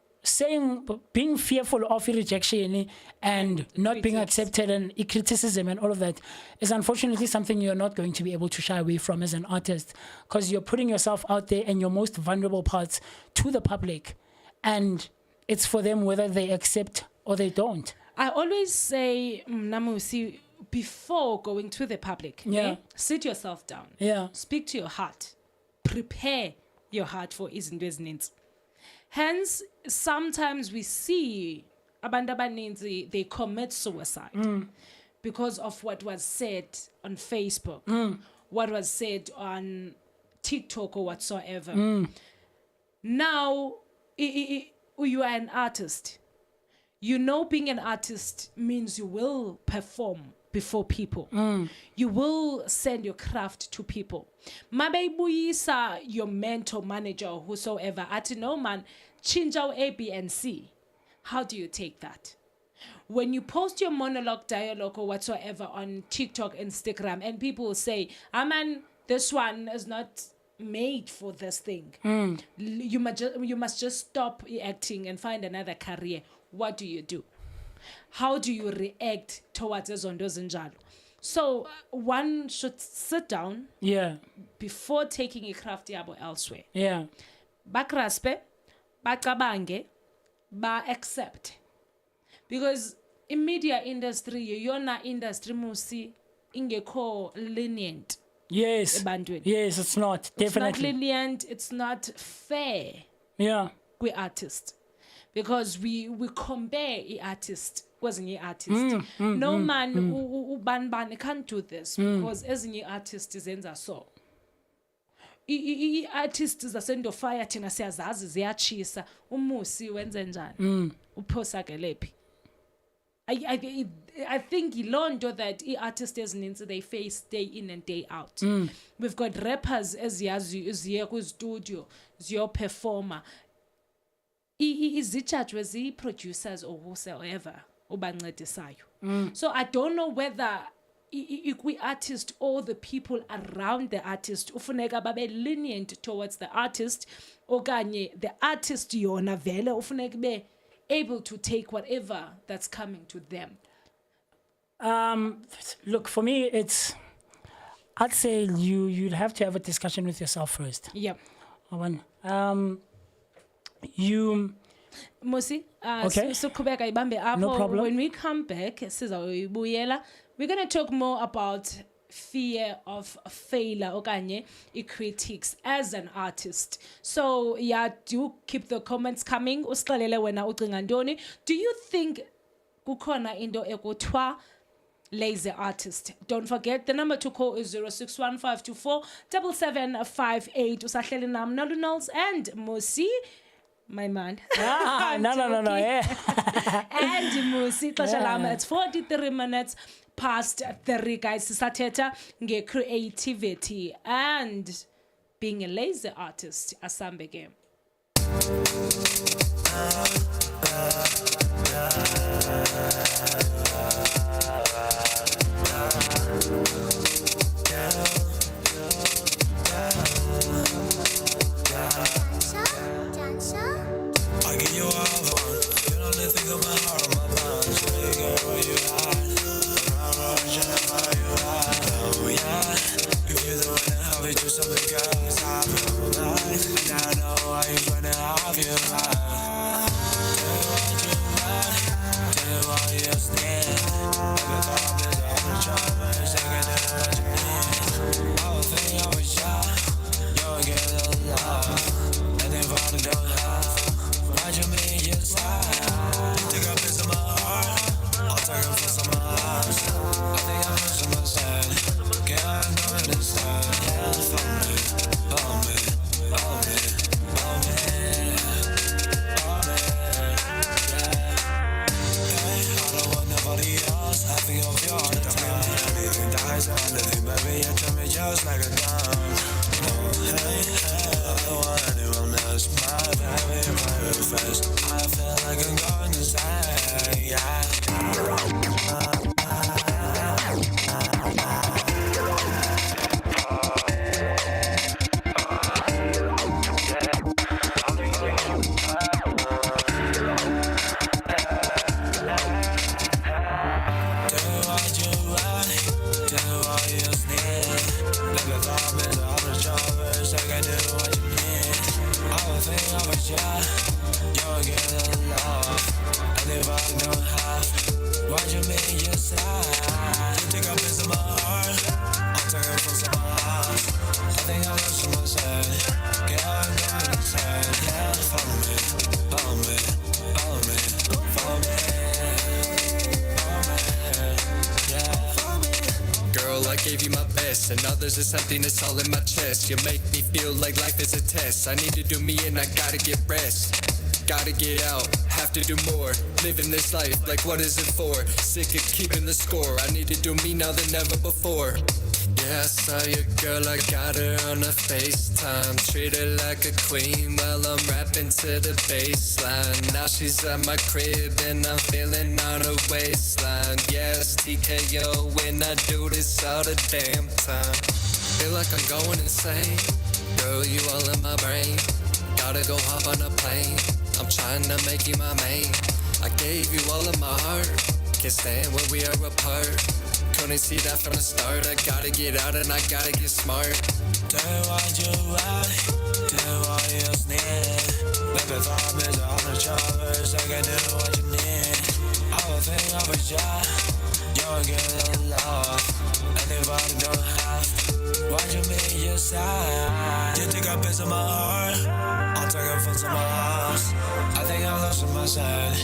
being fearful of rejection and not being accepted and criticism and all of that is unfortunately something you're not going to be able to shy away from as an artist, because you're putting yourself out there and your most vulnerable parts to the public, and it's for them whether they accept or they don't. I always say, Mmusi, before going to the public, sit yourself down, speak to your heart, prepare your heart for izinto ezininzi. Hence, sometimes we see abantu abaninzi, they commit suicide because of what was said on Facebook, what was said on TikTok or whatsoever. Now, you are an artist. You know, being an artist means you will perform before people. You will send your craft to people. Mabeyibuyisa your mentor, manager, or whosoever, ati no man, change our A, B, and C. How do you take that? When you post your monologue, dialogue, or whatsoever on TikTok, Instagram, and people will say, man, this one is not made for this thing. You must just stop acting and find another career. What do you do? How do you react towards ezondo zinjalo? So one should sit down before taking a craft yabo elsewhere. Bakraspe, bakabange, ba accept. Because in media industry, yona industry musi ingekho lenient. Yes, it's not. Definitely. It's not lenient, it's not fair. We artists. Because we compare the artist wasn't the artist. No man ban can't do this because as an artist is in so. Artist is a send of fire thina siyazazi ziyachisa umusi wenze njani uphosa kelepi. I think ilonto that artists ezininzi they face day in and day out. We've got rappers eziyazi ku studio ziyo performer. Izijajwe ziyi-producers or whosoever obancedisayo. So I don't know whether we artist or the people around the artist ufuneka babe lenient towards the artist, okanye the artist yona vele ufuneka be able to take whatever that's coming to them. Look, for me, I'd say you'd have to have a discussion with yourself first. you Mmusi, Okay. so kubeka ibambe apho. No problem. When we come back, sizawuyibuyela, we're going to talk more about fear of failure okanye critics as an artist. So yeah, do keep the comments coming. Usixelele wena ucinga ntoni. Do you think kukhona into ekuthiwa lazy artist? Don't forget the number to call is 0615247758. Usahleli nam Noluthando and Mmusi, my man. no, yeah. And Mmusi, it's 43 minutes past 3, guys. Sisathetha nge-creativity and being a lazy artist. Asambe game. I give you all I want. You know the thing of my heart, my mind. So you go where you at. I'm rushing where you at. Oh yeah. If you're the one that help me do something, girl, it's happening tonight. And I know why you're trying to have you right. Tell you what you like. Tell you what you stand. Like a thought is all the trouble. Second to what you need. I would think I was shy. You'll get a love. And then finally don't have. Why'd you mean your side? You think I piss in my heart? I'll take it for some eyes. I think I'm missing my side. Can't go in this time. Yeah, follow me, follow me, follow me, follow me, follow me. Yeah. Hey, I don't want nobody else. I think of you all the time. Anything dies on anything, baby. You tell me just like a dime. Hey, I don't want anyone else. My baby, my face. I feel like I'm going insane. Yeah. Gave you my best, and now there's this emptiness all in my chest. You make me feel like life is a test. I need to do me and I gotta get rest. Gotta get out, have to do more. Living this life, like what is it for? Sick of keeping the score. I need to do me now than never before. Yeah, I saw your girl, I got her on a FaceTime. Treat her like a queen while I'm rapping to the baseline. Now she's at my crib and I'm feeling on her waistline. Yes, TKO when I do this all the damn time. Feel like I'm going insane. Girl, you all in my brain. Gotta go hop on a plane. I'm trying to make you my main. I gave you all of my heart. Can't stand when we are apart. Couldn't see that from the start. I gotta get out and I gotta get smart. Tell you what you like, tell you what you need. Baby, thought is all the trouble. I can do what you need. I would think I was shy. You'll get a love. Anybody don't have. Why'd you mean your side? You think I piss in my heart? I'll take it for some eyes. I think I lost my side.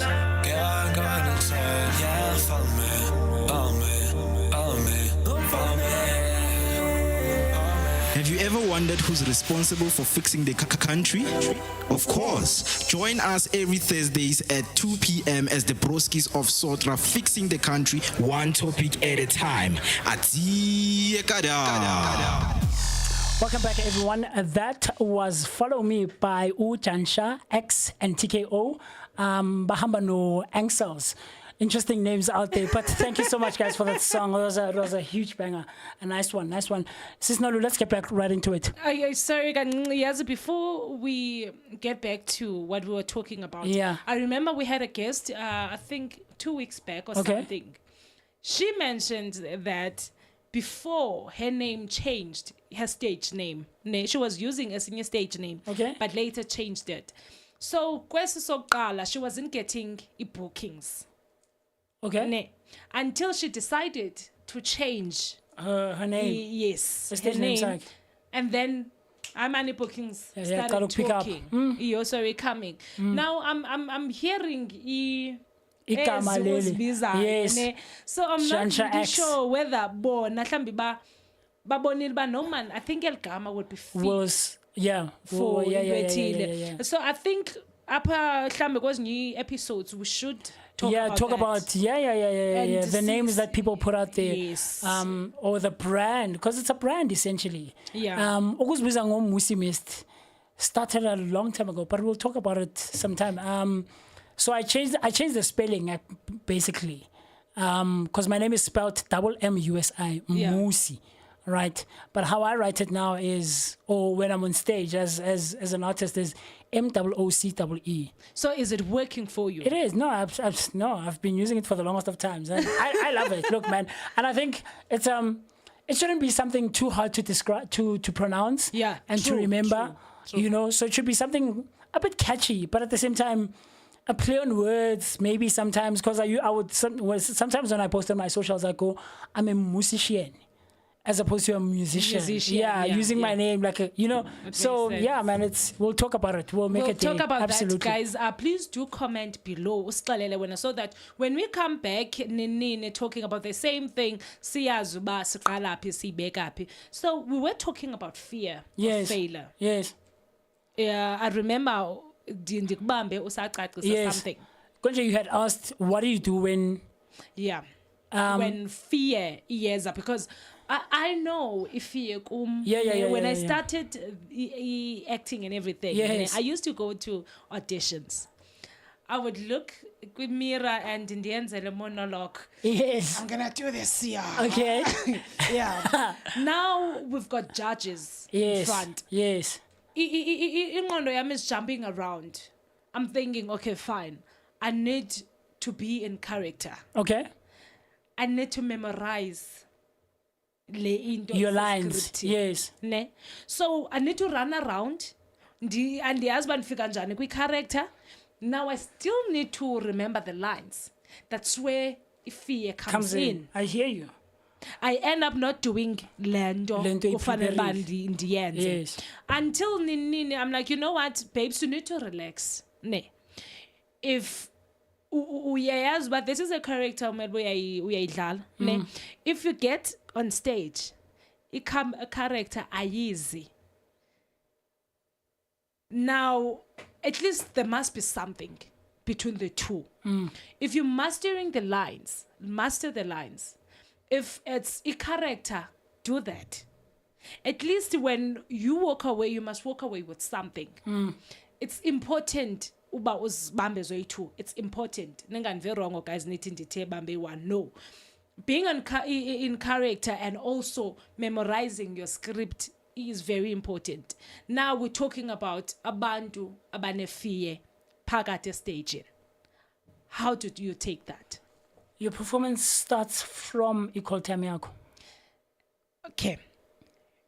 Girl, I'm going insane. Yeah, follow me, follow me. Have you ever wondered who's responsible for fixing the country? Of course. Join us every Thursdays at 2 p.m. as the broskies of Sotra fixing the country one topic at a time. Welcome back, everyone. That was Follow Me by Uchansha, X, and TKO. Bahamba no Angsels. Interesting names out there, but thank you so much, guys, for that song. It was a huge banger. A nice one. Sis Nolu, let's get back right into it. Sorry, yes, before we get back to what we were talking about, Yeah. I remember we had a guest, I think 2 weeks back or something. She mentioned that before her name changed, her stage name, she was using a senior stage name, Okay. but later changed it. So kwesi sokuqala, she wasn't getting bookings. Okay. Ne. Until she decided to change Her name. yes, The her stage name's name. like- And then how many bookings Yeah, started gotta pick up. talking. Also coming. Now I'm hearing Igama ezi leli. ozibizayo, Yes. ne. So I'm not Shansha really X. sure whether bona mhlambi babonile ba no man, I think elgama would be fit Was yeah. for yeah. Ibethile. So I think upper mhlambi kwezinye episodes we should talk about talk that. about yeah. The names that people put out there, Yes. or the brand, because it's a brand essentially. Yeah. Ukuzibiza ngoMmusi Mist started a long time ago, but we'll talk about it sometime. So I changed the spelling basically, because my name is spelled MMUSI, Yeah. Mmusi, right? But how I write it now is, or when I'm on stage as an artist, is MOOCEE. So is it working for you? It is. No, I've been using it for the longest of times. And I love it. Look, man. And I think it's it shouldn't be something too hard to describe, to pronounce, Yeah, and true, to remember. true. You know, so it should be something a bit catchy, but at the same time, a play on words. Maybe sometimes, because sometimes when I post on my socials, I go, I'm a musician, as opposed to a musician. Yeah, using my name like a, you know. So makes yeah, man. We'll talk about it. We'll make We'll it talk about absolutely. that, guys. Please do comment below usixelele wena, so that when we come back nini talking about the same thing, siyazi uba siqala phi siyibeka phi. So we were talking about fear of failure. Yes. Yeah, I remember ndikubambe usacacisa something. Konje, you had asked, what do you do when? Yeah. When fear is up, because I know if fear when I started acting and everything, Yes. I used to go to auditions. I would look in the mirror and in the end a monologue. Yes. I'm gonna do this here. Okay. Yeah. Now we've got judges in front. Yes. Ingqondo yami is jumping around. I'm thinking, okay, fine. I need to be in character. Okay. I need to memorize Your lines. script. Yes. Ne? So I need to run around. And the husband figure njani kwi-character. Now I still need to remember the lines. That's where fear comes in. I hear you. I end up not doing lento kufanele uba ndiyenze. Yes. Until nini, I'm like, you know what, babes, you need to relax. Ne. If uyayazi, but this is a character uyayidlala. Ne. If you get on stage, a character ayizi. Now, at least there must be something between the two. If you're mastering the lines, master the lines. If it's a character, do that. At least when you walk away, you must walk away with something. It's important. Uba uzibambe zoyi-2. It's important. Ninganve wrong, guys. Nithi ndithe bambe one. No. Being in character and also memorizing your script is very important. Now we're talking about abantu abanefiye phakathi staging. How did you take that? Your performance starts from equal time yakho. Okay.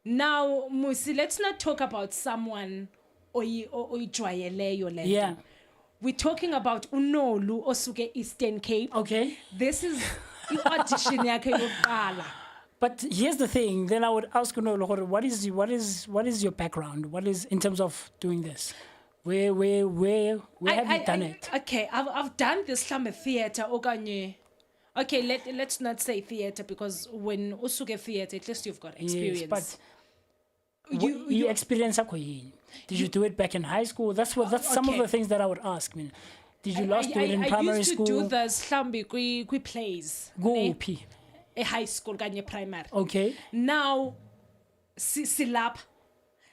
Now, Mmusi, let's not talk about someone oyijwayeleyo lento. Yeah. We're talking about Unolu osuke Eastern Cape. Okay. This is the audition yakhe yokuqala. But here's the thing. Then I would ask you, what is your background? What is in terms of doing this? Where have you done it? Okay, I've done this some theater okanye. Okay, let's not say theater, because when usuke theater, at least you've got experience. Yes, but you experience akho yini? Did you do it back in high school? That's some of the things that I would ask. I mean, did you last do it in primary school? I used to do the slambi kwi plays. Kuphi? A high school kanye primary. Okay. Now silapha.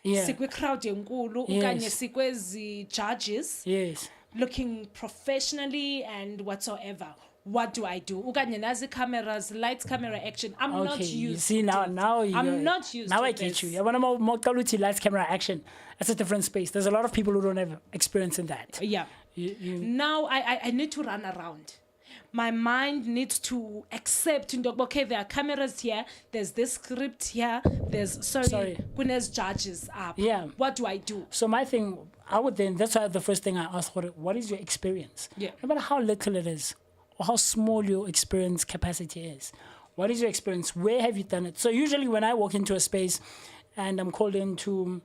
Yeah. Sikwe crowd enkulu okanye sikwezi judges. Yes. Looking professionally and whatsoever. What do I do? Ukanye nazi cameras, lights, camera, action. I'm not used. You see to now it. I'm not used. Now to I this. get you. When I'm more lights, camera, action. That's a different space. There's a lot of people who don't have experience in that. Yeah. Now I need to run around. My mind needs to accept, okay, there are cameras here, there's this script here, there's, sorry. Kune's judges up. Yeah. What do I do? So my thing, I would then, that's why the first thing I asked, what is your experience? Yeah. No matter how little it is, or how small your experience capacity is. What is your experience? Where have you done it? So usually when I walk into a space and I'm called in to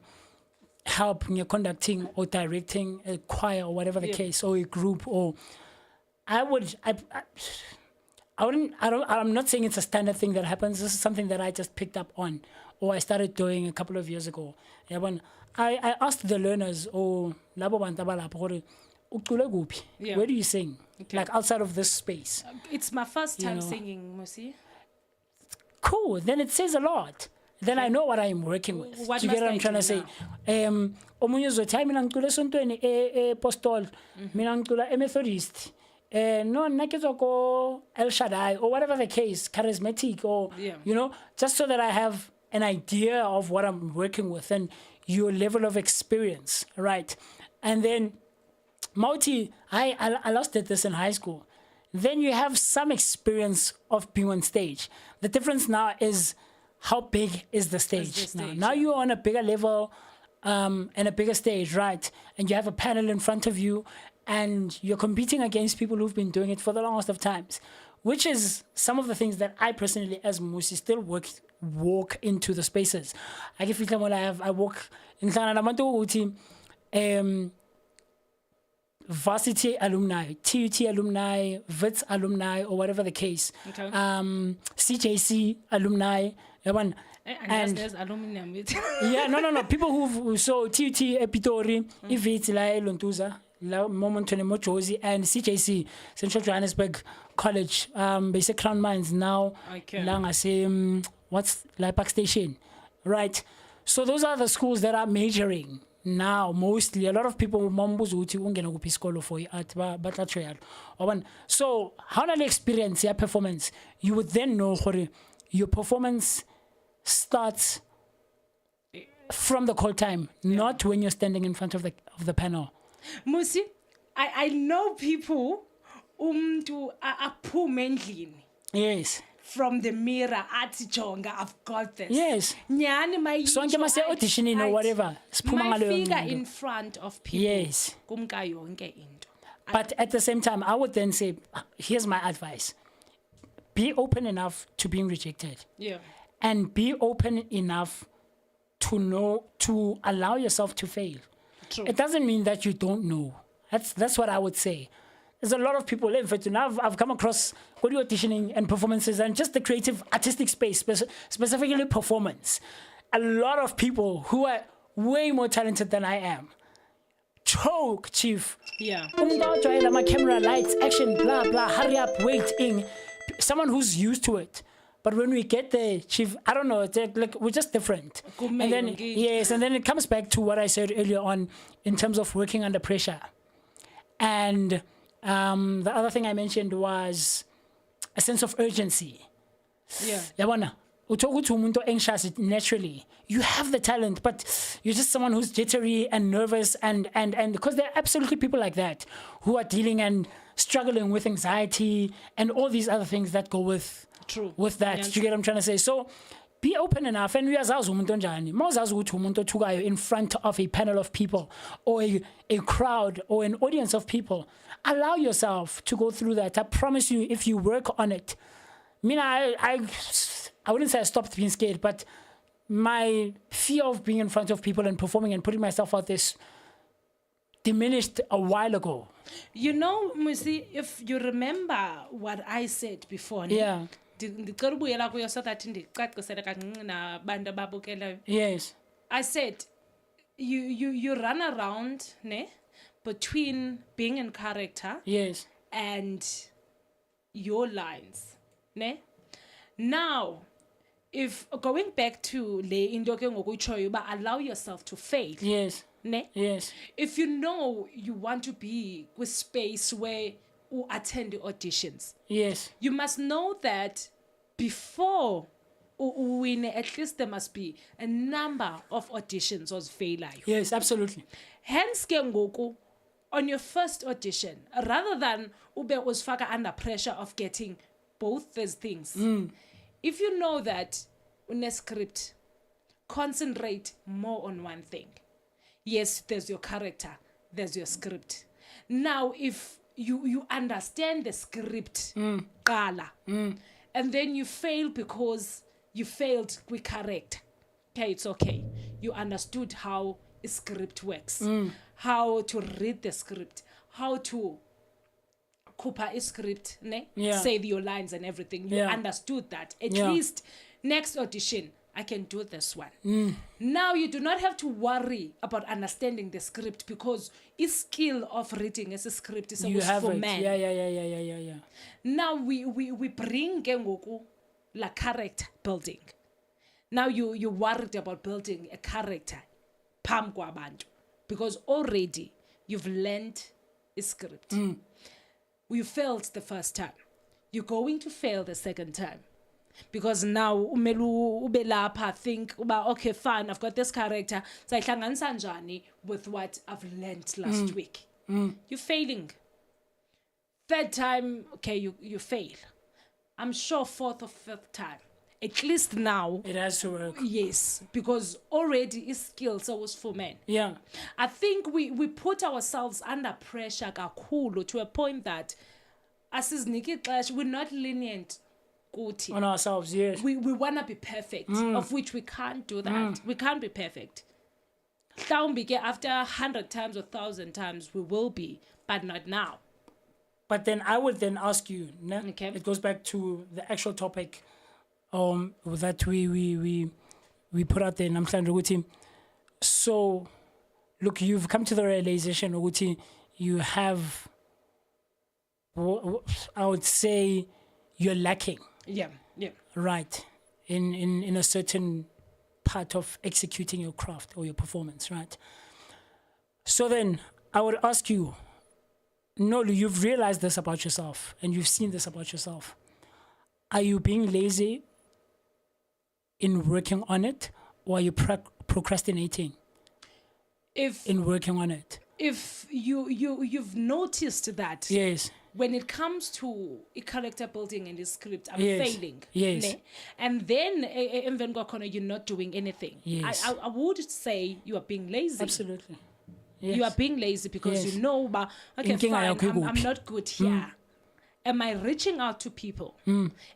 help in conducting or directing a choir or whatever the case, or a group, or I'm not saying it's a standard thing that happens. This is something that I just picked up on, or I started doing a couple of years ago. Yeah, when I asked the learners, or labo bantu abalapho, gore, ucula kuphi? Yeah. Where do you sing? Okay. Like outside of this space. It's my first time You know. singing, Mmusi. Cool. Then it says a lot. Then I know what I am working with. What Do you get must what I I'm trying do to say? Omunye uzothi, hayi mina ngicula esontweni ePostoli, mina ngicula eMethodist. No, nna ke tswa ko El Shaddai, or whatever the case, charismatic, or you know, just so that I have an idea of what I'm working with and your level of experience, right? And then Mauti, I lost at this in high school. Then you have some experience of being on stage. The difference now is how big is the stage, now you're on a bigger level and a bigger stage, right? And you have a panel in front of you and you're competing against people who've been doing it for the longest of times, which is some of the things that I personally, as Mmusi, still walk into the spaces. I can feel when I walk in varsity alumni, TUT alumni, WITS alumni, or whatever the case. Okay. CJC alumni. And there's aluminum. yeah, no. People who so TUT Epitori, Ivits, La Lontuza, La Momontone Mojosi, and CJC, Central Johannesburg College, basic Crown Mines now. Okay. Lang say what's Park Station, right? So those are the schools that are majoring. Now, mostly, a lot of people mambuza ukuthi ungena kuphi isikolo for art batla yalo. So, how do you experience your performance? You would then know gore your performance starts from the call time, not when you're standing in front of the panel. Mmusi, I know people to aphume endlini. Yes. From the mirror, athi jonga, I've got this. Yes. Nyani my So nje mase auditioning or whatever. My figure in front of people. Yes. Kumka yonke into. But at the same time, I would then say, here's my advice. Be open enough to being rejected. Yeah. And be open enough to allow yourself to fail. True. It doesn't mean that you don't know. That's what I would say. There's a lot of people, in fact, now I've come across audio auditioning and performances and just the creative artistic space, specifically performance. A lot of people who are way more talented than I am. Choke, chief. Yeah. My camera, lights, action, blah, blah, hurry up, waiting. Someone who's used to it. But when we get there, chief, I don't know, it's like we're just different. And then, yes, and then it comes back to what I said earlier on in terms of working under pressure. And the other thing I mentioned was a sense of urgency. Yeah. Yabona, umuntu anxious naturally. You have the talent, but you're just someone who's jittery and nervous and because there are absolutely people like that who are dealing and struggling with anxiety and all these other things that go with that. Yeah. Do you get what I'm trying to say? So be open enough and uyazazi umuntu onjani. Mawuzazi ukuthi umuntu othukayo in front of a panel of people or a crowd or an audience of people. Allow yourself to go through that. I promise you, if you work on it. I wouldn't say I stopped being scared, but my fear of being in front of people and performing and putting myself out there diminished a while ago. You know, Mmusi, if you remember what I said before. Yeah. Yes. I said, you run around between being in character yes. and your lines. Now, if going back to allow yourself to fail. Yes. Yes. If you know you want to be with space where you attend the auditions. Yes. You must know that before win, at least there must be a number of auditions or failure. Yes, absolutely. Hence, Kengoku, on your first audition, rather than ube usfaka under pressure of getting both these things, if you know that in a script, concentrate more on one thing. Yes, there's your character, there's your script. Now, if you understand the script, qala, and then you fail because you failed with character. Okay, it's okay. You understood how a script works, how to read the script, how to kupa a script, ne? Say your lines and everything. You understood that. At least next audition, I can do this one. Now you do not have to worry about understanding the script because its skill of reading as a script is always for man. Yeah. Now we bring kengoku la character building. Now you're worried about building a character pam kwabantu because already you've learned a script. You failed the first time. You're going to fail the second time. Because now umelu ubelapha think about okay fine I've got this character sayihlanganisa njani with what I've learned last week. You're failing. Third time, okay, you fail. I'm sure fourth or fifth time. At least now it has to work. Yes, because already is skills always for men. Yeah. I think we put ourselves under pressure kakhulu to a point that as is Nikki Clash, we're not lenient on ourselves, yes. We want to be perfect, of which we can't do that. We can't be perfect. After 100 times or 1,000 times, we will be, but not now. But then I would then ask you, okay. It goes back to the actual topic that we put out there in Noluthando ukuthi. So, look, you've come to the realization ukuthi you have, I would say, you're lacking. Yeah. Right. In a certain part of executing your craft or your performance, right? So then I would ask you, Nolu, you've realized this about yourself and you've seen this about yourself. Are you being lazy in working on it, or are you procrastinating in working on it? If you've noticed that. Yes. When it comes to a character building and the script, I'm failing. Yes. And then you're not doing anything. Yes. I would say you are being lazy. Absolutely. Yes. You are being lazy because you know, but okay, fine, I'm not good here. Am I reaching out to people?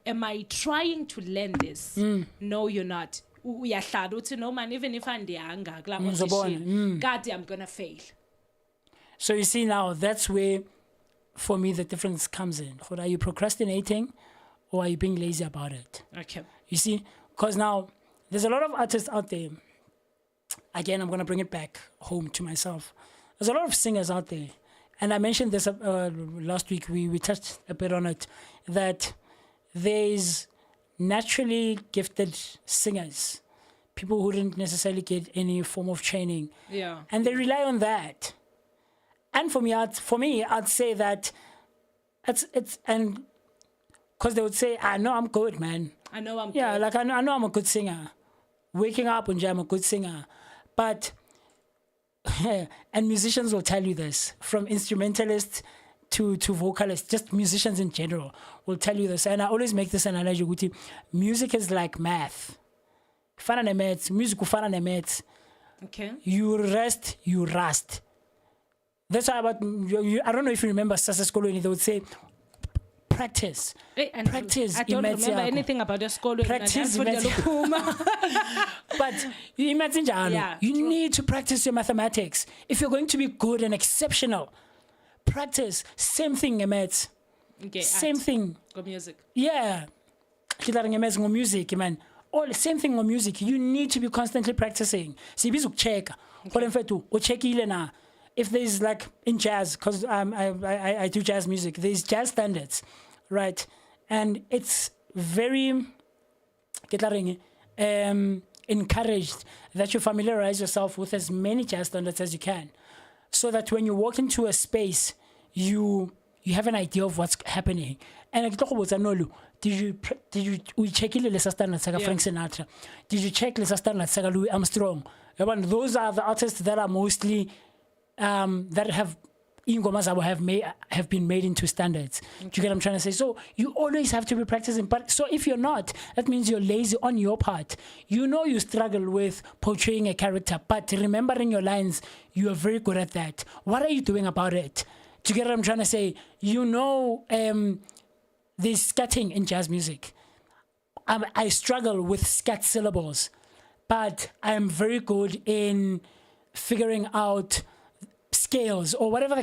Am I trying to learn this? No, you're not. No man, even if I'm younger, God, I'm gonna fail. So you see now, that's where, for me, the difference comes in. Are you procrastinating or are you being lazy about it? Okay. You see, because now there's a lot of artists out there. Again, I'm going to bring it back home to myself. There's a lot of singers out there. And I mentioned this last week. We touched a bit on it, that there's naturally gifted singers, people who didn't necessarily get any form of training. Yeah. And they rely on that. And for me, I'd say that it's and because they would say, I know I'm good, man. I know I'm good. Yeah, like I know I'm a good singer. Waking up and I'm a good singer. But and musicians will tell you this, from instrumentalists to vocalists, just musicians in general will tell you this. And I always make this analogy, music is like math. Music maths. Okay. You rest, you rust. That's why about you, I don't know if you remember Sasa Skolweni, they would say practice. Practice. I don't remember anything about the school. Practice. But you imagine, you need to practice your mathematics. If you're going to be good and exceptional, practice. Same thing, maths. Okay, same thing. Go music. Yeah. Music, man. All same thing on music. You need to be constantly practicing. See, check. If there's like in jazz, because I do jazz music, there's jazz standards, right? And it's very encouraged that you familiarize yourself with as many jazz standards as you can, so that when you walk into a space, you have an idea of what's happening. And did you check Lisa standards like Frank Sinatra? Did you check Lisa standards like Louis Armstrong? Those are the artists that are mostly that have ingoma zabo have been made into standards. Do you get what I'm trying to say? So you always have to be practicing. But so if you're not, that means you're lazy on your part. You know you struggle with portraying a character, but remembering your lines, you are very good at that. What are you doing about it? Do you get what I'm trying to say? You know, there's scatting in jazz music. I struggle with scat syllables, but I'm very good in figuring out scales or whatever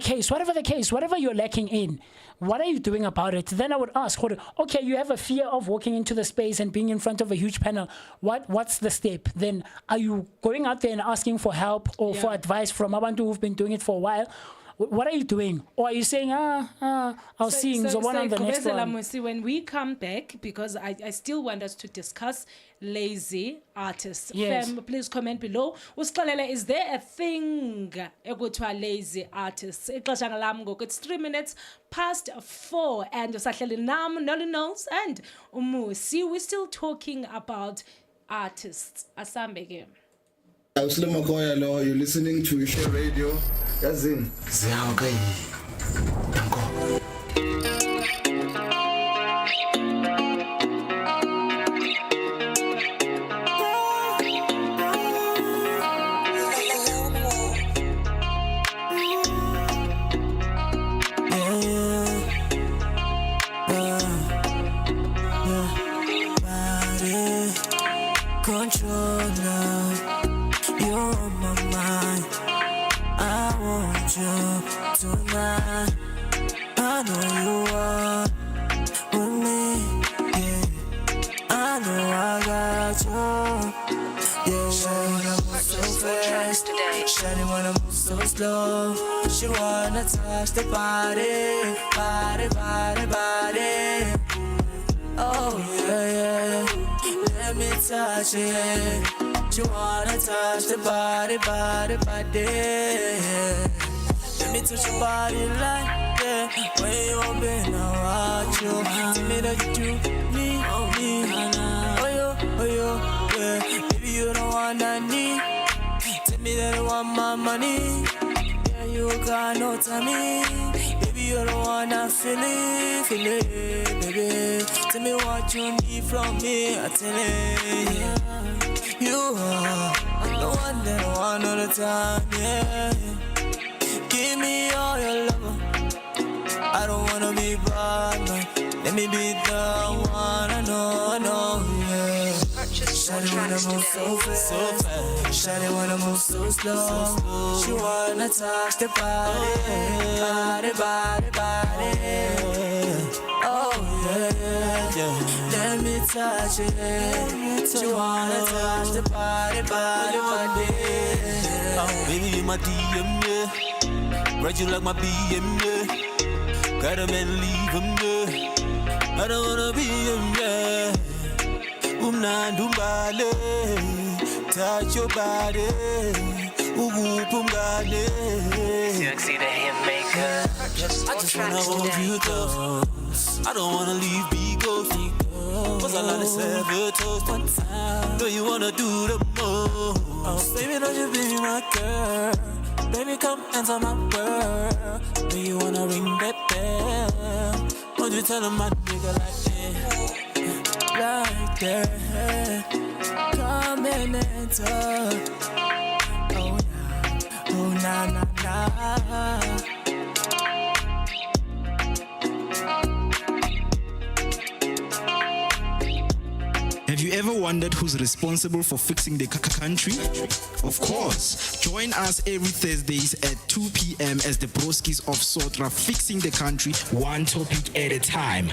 you're lacking in. What are you doing about it? Then I would ask, okay, you have a fear of walking into the space and being in front of a huge panel. What's the step? Then are you going out there and asking for help or for advice from abantu who've been doing it for a while? What are you doing? Or are you saying, I'll sing the one on the next one? Mmusi, when we come back, because I still want us to discuss lazy artists. Yes. Fem, please comment below. Usixolele, is there a thing ekuthiwa lazy artists? Ixeshana lam ngoku, it's 3 minutes past 4, and usahleli nam, Noli knows, and Mmusi. We're still talking about artists. Asambe ke. You're listening to Ishe Radio. That's in. Controller, you're on my mind. I want you tonight. I know you are with me, yeah. I know I got you, yeah. Shawty wanna move so fast, Shawty wanna move so slow. She wanna touch the body, body, body, body. Oh yeah, yeah. Let me touch it. She wanna touch the body, body, body. Let me touch your body like that. When you open, I watch you. Tell me that you need me. Oh yo, yeah. Baby, you don't want that need. Tell me that you want my money. Yeah, you got no time. Baby, you don't want that feeling, baby. Tell me what you need from me. I tell you, you are the one that I want all the time, yeah. Give me all your love. I don't wanna be bad, no. Let me be the one I know, yeah. Shawty wanna move so fast, Shawty wanna move so slow. She wanna touch the body, body, body, body. Oh yeah, yeah. Let me touch it. She wanna touch the body, body, body. Oh, baby, in my DM, yeah. Ride you like my BM, yeah. Got him and leave him, yeah. I don't wanna be him, yeah. Umnandumbale, touch your body. Ugupungale. Sexy the hitmaker. I just wanna hold you close. I don't wanna leave, be ghost. Cause I love the sabotage. No, you wanna do the most. Oh, baby, don't you be my girl. Baby, come answer my word. Do you wanna ring that bell? Won't you tell him my nigga like that? Like that. Come in and talk. Oh, yeah. Oh, nah, nah, nah. Have you ever wondered who's responsible for fixing the country? Of course. Join us every Thursdays at 2 p.m. as the broskies of Sotra fixing the country one topic at a time.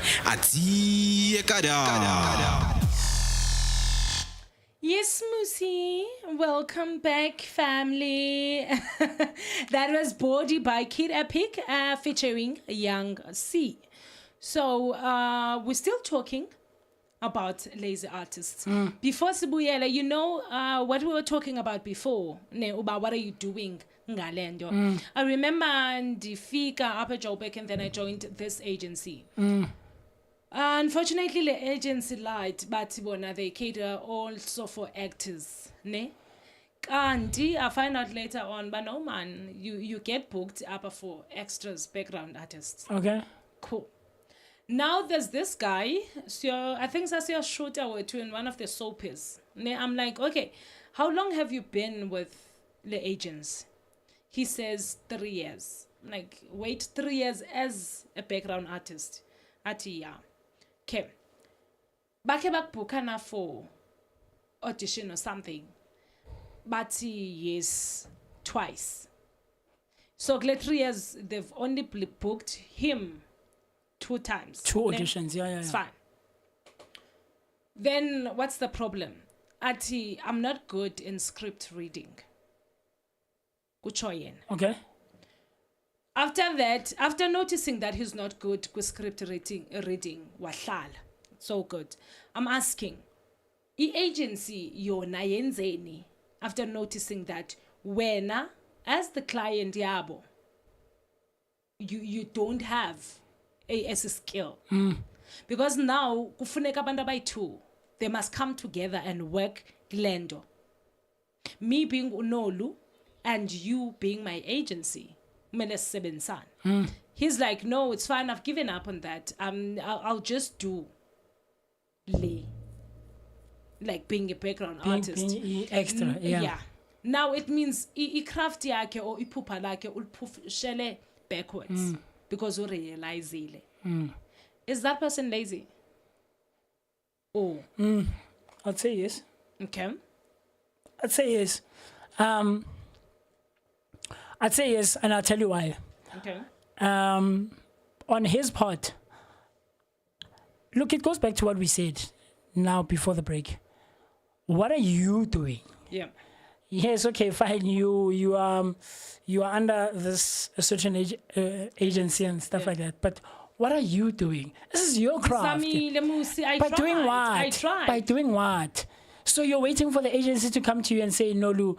Yes, Mmusi. Welcome back, family. That was Body by Kid Epic featuring Young C. So we're still talking about lazy artists. Before Sibuyela, you know what we were talking about before, about what are you doing ngalendo. I remember ndifika apha Joburg and then I joined this agency. Unfortunately, the agency lied, but they cater also for actors, ne? Kanti, I find out later on, but no man, you get booked up for extras, background artists. Okay. Cool. Now there's this guy, so I think that's your shooter or two in one of the soapies. I'm like, okay, how long have you been with the agents? He says 3 years. I'm like, wait, 3 years as a background artist. Ati, yeah. Okay. Bake bakbukana for audition or something. But yes, twice. So 3 years, they've only booked him 2 times. 2 auditions, yeah. It's fine. Then what's the problem? Ati, I'm not good in script reading. Kuchoyen. Okay. After that, after noticing that he's not good with script reading, wahlala. So good. I'm asking, agency yona yenzeni? After noticing that wena, as the client yabo, you don't have as a skill. Because now kufuneka abantu abayi-2, they must come together and work glendo. Me being Unolu and you being my agency. He's like, no, it's fine, I've given up on that. I'll just do Lee. Like being a background artist. Being extra, yeah. Now it means i-craft yakhe or iphupha lakhe uliphushele backwards because you realize it. Is that person lazy? Oh. I'd say yes. Okay. I'd say yes. I'd say yes, and I'll tell you why. Okay. On his part, look, it goes back to what we said now before the break. What are you doing? Yeah. Yes, okay, fine. You are under this certain agency and stuff like that. But what are you doing? This is your craft. Doing what? I tried. By doing what? So you're waiting for the agency to come to you and say, Nolu,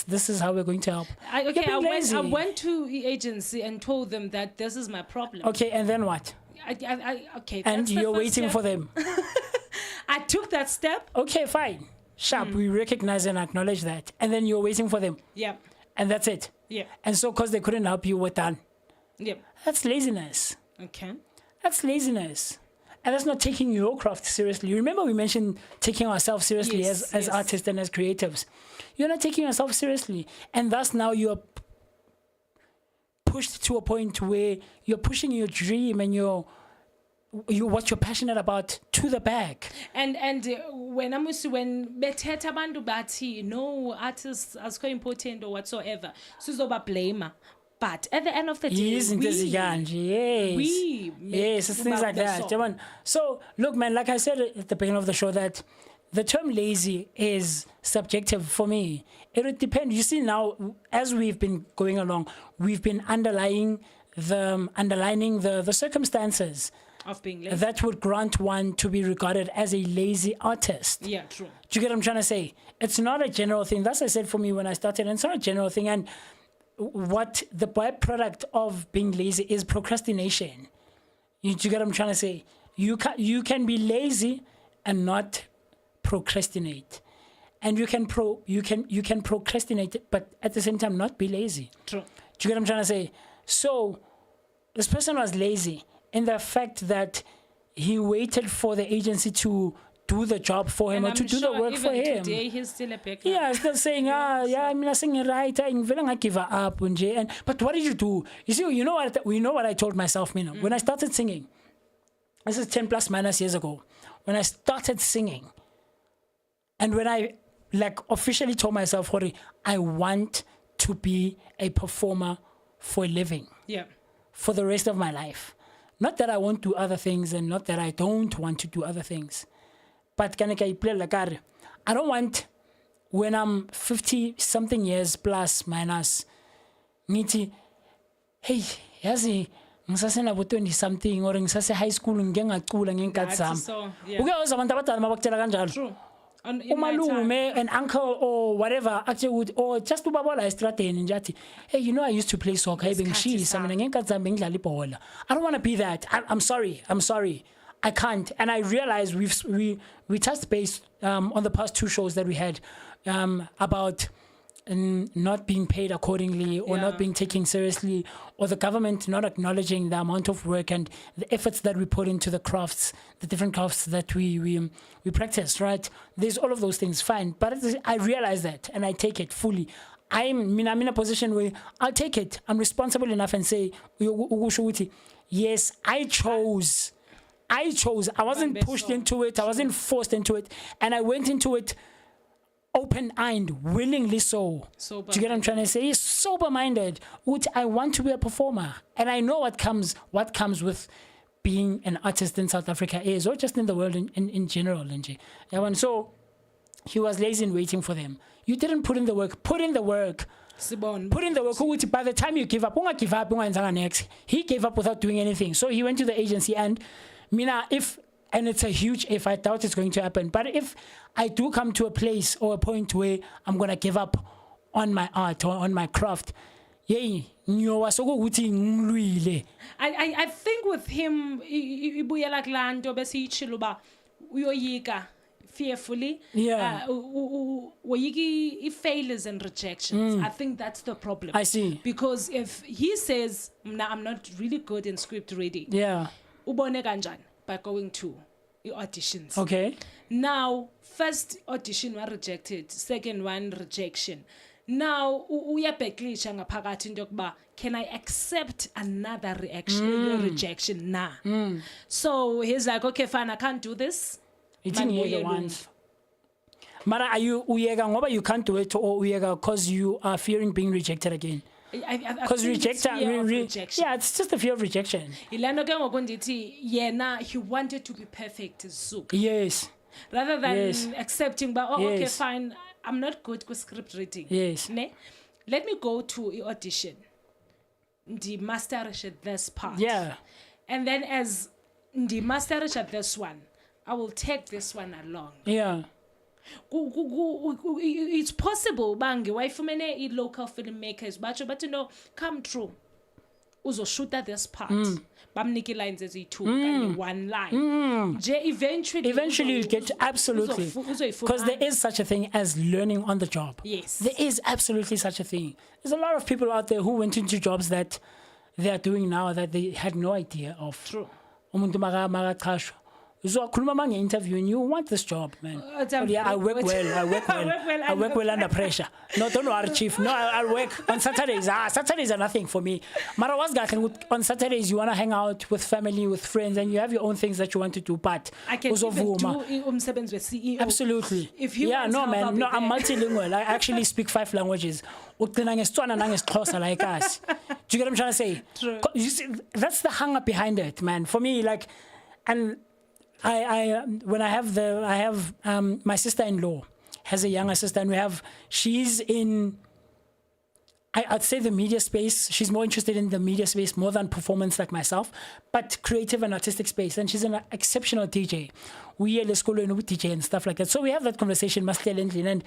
this is how we're going to help. I went to the agency and told them that this is my problem. Okay, and then what? Okay. And you're waiting for them. I took that step. Okay, fine. Sharp, we recognize and acknowledge that. And then you're waiting for them. Yeah. And that's it. Yeah. And so because they couldn't help you, we're done. Yeah. That's laziness. Okay. That's laziness. And that's not taking your craft seriously. Remember we mentioned taking ourselves seriously as artists and as creatives. You're not taking yourself seriously. And thus now you're pushed to a point where you're pushing your dream and what you're passionate about to the back. And when bethetha abantu bathi no artists are so important or whatsoever, sizoba blamer. But at the end of the day, yes, it's things like that. So look, man, like I said at the beginning of the show, that the term lazy is subjective for me. It would depend. You see now, as we've been going along, we've been underlining the circumstances of being lazy that would grant one to be regarded as a lazy artist. Yeah, true. Do you get what I'm trying to say? It's not a general thing. That's what I said for me when I started. And it's not a general thing. And what the byproduct of being lazy is procrastination. You get what I'm trying to say? You can be lazy and not procrastinate. And you can procrastinate, but at the same time not be lazy. True. Do you get what I'm trying to say? So this person was lazy in the fact that he waited for the agency to do the job for him, or to do the work for him. Today he's still a background. Yeah, still saying, I mean, I sing it right. I'm feeling give up. But what did you do? You see, you know what I told myself, when I started singing. This is 10 plus minus years ago. When I started singing, and when I officially told myself, Hori, I want to be a performer for a living. Yeah. For the rest of my life. Not that I won't do other things, and not that I don't want to do other things. But I don't want, when I'm 50 something years plus minus, hey, yazi ngisasena bo 20 something or ngisase high school ngengacula ngenkathi zami. Uke uzwa abantu abadala mabakutshela kanjalo. True. Umalume, an uncle or whatever actually or just ubabola estradeni nje athi, hey, I used to play soccer, I don't want to be that. I'm sorry. I can't. And I realized we touched base on the past 2 shows that we had about not being paid accordingly, or not being taken seriously, or the government not acknowledging the amount of work and the efforts that we put into the crafts, the different crafts that we practice, right? There's all of those things, fine. But I realize that, and I take it fully. I'm in a position where I'll take it. I'm responsible enough and say, yes, I chose. I wasn't pushed into it. I wasn't forced into it. And I went into it open-eyed, willingly so. Do you get what I'm trying to say? Sober-minded. Which I want to be a performer. And I know what comes with being an artist in South Africa is, or just in the world in general. And so he was lazy in waiting for them. You didn't put in the work. Put in the work. Put in the work. By the time you give up, next. He gave up without doing anything. So he went to the agency, and and it's a huge if, I doubt it's going to happen. But if I do come to a place or a point where I'm going to give up on my art or on my craft, I think with him, fearfully, failures and rejections. I think that's the problem. I see. Because if he says, I'm not really good in script reading, ubone kanjani by going to auditions. Okay. Now, first audition was rejected, second one rejection. Now, uyabhekisha ngaphakathi into yokuba, can I accept another rejection? Nah. So he's like, okay, fine, I can't do this. It's in the ones. Mara, are you uyega ngoba you can't do it, or uyega because you are fearing being rejected again? Because rejection, it's just a fear of rejection. He wanted to be perfect. Yes. Rather than accepting, but okay, fine, I'm not good with script reading. Yes. Let me go to the audition. The master at this part. Yeah. And then as the master at this one, I will take this one along. Yeah. It's possible, bangi. Why for many local filmmakers, but come true. Uzo shoot at this part. Bamniki lines as two, one line. Eventually you'll get absolutely, because there is such a thing as learning on the job. Yes, there is absolutely such a thing. There's a lot of people out there who went into jobs that they are doing now that they had no idea of. True. So I interview and you want this job, man. I work well. I work well under pressure. No, don't worry, chief. No, I'll work on Saturdays. Saturdays are nothing for me. Mara was on Saturdays you want to hang out with family, with friends, and you have your own things that you want to do. But I can even do with CEO. Absolutely. If you I'm multilingual. I actually speak 5 languages. Like us. Do you get what I'm trying to say? True. You see, that's the hang up behind it, man. For me, and when I have my sister-in-law has a younger sister, and she's in, I'd say the media space. She's more interested in the media space more than performance like myself, but creative and artistic space. And she's an exceptional DJ. We are school and DJ and stuff like that. So we have that conversation, and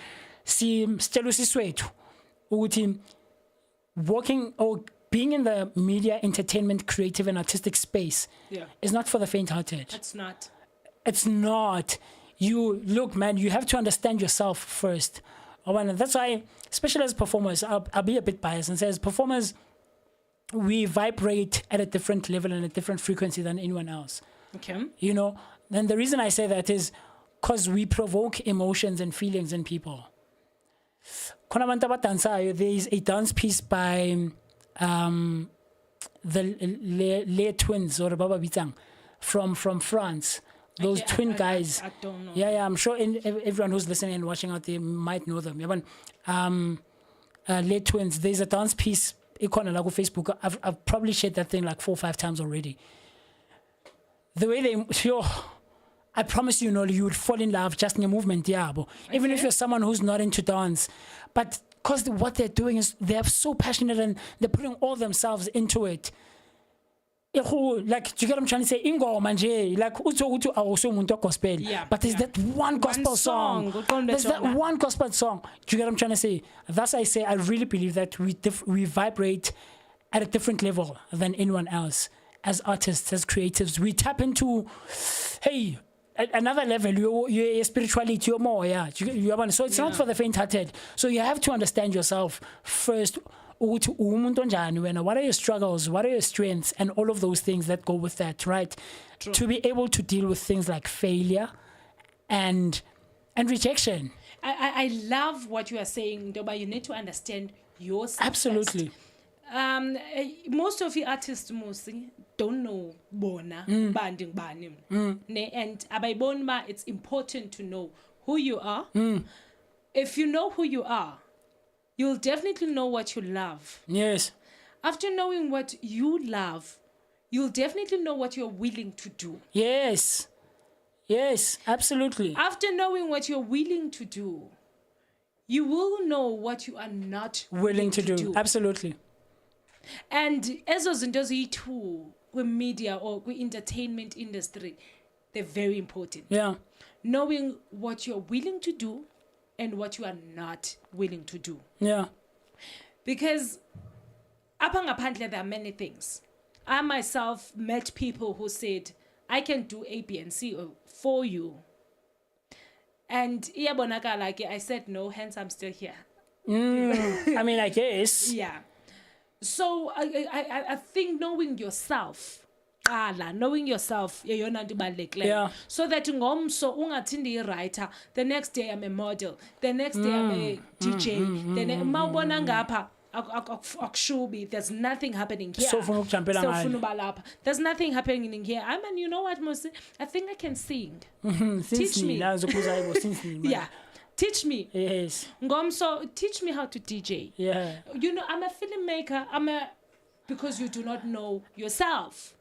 working or being in the media, entertainment, creative and artistic space is not for the faint-hearted. It's not. You look, man, you have to understand yourself first. And that's why, especially as performers, I'll be a bit biased and say as performers, we vibrate at a different level and a different frequency than anyone else. Okay. And the reason I say that is because we provoke emotions and feelings in people. There is a dance piece by the Le twins or Baba Bitang from France. Those twin guys. I don't know. Yeah, I'm sure everyone who's listening and watching out there might know them. Le twins. There's a dance piece on Facebook. I've probably shared that thing like 4 or 5 times already. The way they I promise you, you would fall in love just in your movement, even if you're someone who's not into dance. But because what they're doing is they're so passionate and they're putting all themselves into it. Like, do you get what I'm trying to say? Like, gospel. But there's that one gospel song. There's that one gospel song. Do you get what I'm trying to say? Thus, I say I really believe that we vibrate at a different level than anyone else. as artists, as creatives, we tap into, hey, another level, your spirituality, your more, yeah. So it's not for the faint-hearted. So you have to understand yourself first. What are your struggles? What are your strengths? And all of those things that go with that, right? True. To be able to deal with things like failure and rejection. I love what you are saying, Ndoba. You need to understand yourself. Absolutely. First. Most of the artists, Mmusi, don't know bona banding banim. And abayibonba, it's important to know who you are. If you know who you are, you'll definitely know what you love. Yes. After knowing what you love, you'll definitely know what you're willing to do. Yes. Yes, absolutely. After knowing what you're willing to do, you will know what you are not Willing to do. Absolutely. And ezo zinto ziyi-two kwi-media or kwi-entertainment industry, they're very important. Yeah. Knowing what you're willing to do and what you are not willing to do. Yeah. Because apha ngaphandle there are many things. I myself met people who said, I can do A, B, and C for you. And iyabonakala ke, I said no, hence I'm still here. I mean, I guess. Yeah. So I think knowing yourself, knowing yourself, Yeah. so that ngomso ungathindi writer, the next day I'm a model, the next day I'm a DJ, mawubona ngapha akushubi, there's nothing happening here. There's nothing happening here. I mean, you know what, Mmusi? I think I can sing. Teach me. Yeah. Teach me. Yes. Ngomso, teach me how to DJ. Yeah. You know, I'm a filmmaker. Because you do not know yourself.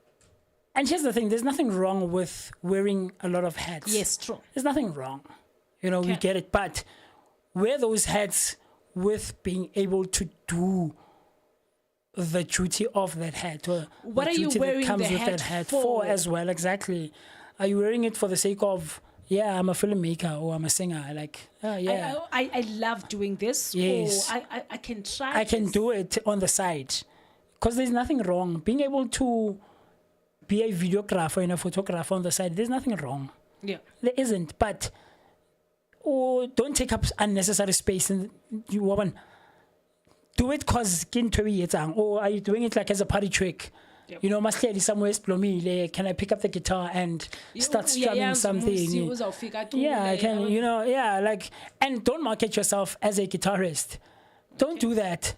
And here's the thing, there's nothing wrong with wearing a lot of hats. Yes, true. There's nothing wrong. You know, we get it. But wear those hats with being able to do the duty of that hat. Or what the are you duty wearing that comes the with hat that hat for? as well? Exactly. Are you wearing it for the sake of, yeah, I'm a filmmaker or I'm a singer? Like, yeah. I love doing this. Yes. Or I can try. I can do it on the side. Because there's nothing wrong. Being able to be a videographer and a photographer on the side, there's nothing wrong. Yeah. There isn't. But don't take up unnecessary space. And you woman, do it because or are you doing it like as a party trick? Yep. You know, must somewhere can I pick up the guitar and start strumming something? Yeah, I can, you know, yeah, like, and don't market yourself as a guitarist. Don't do that.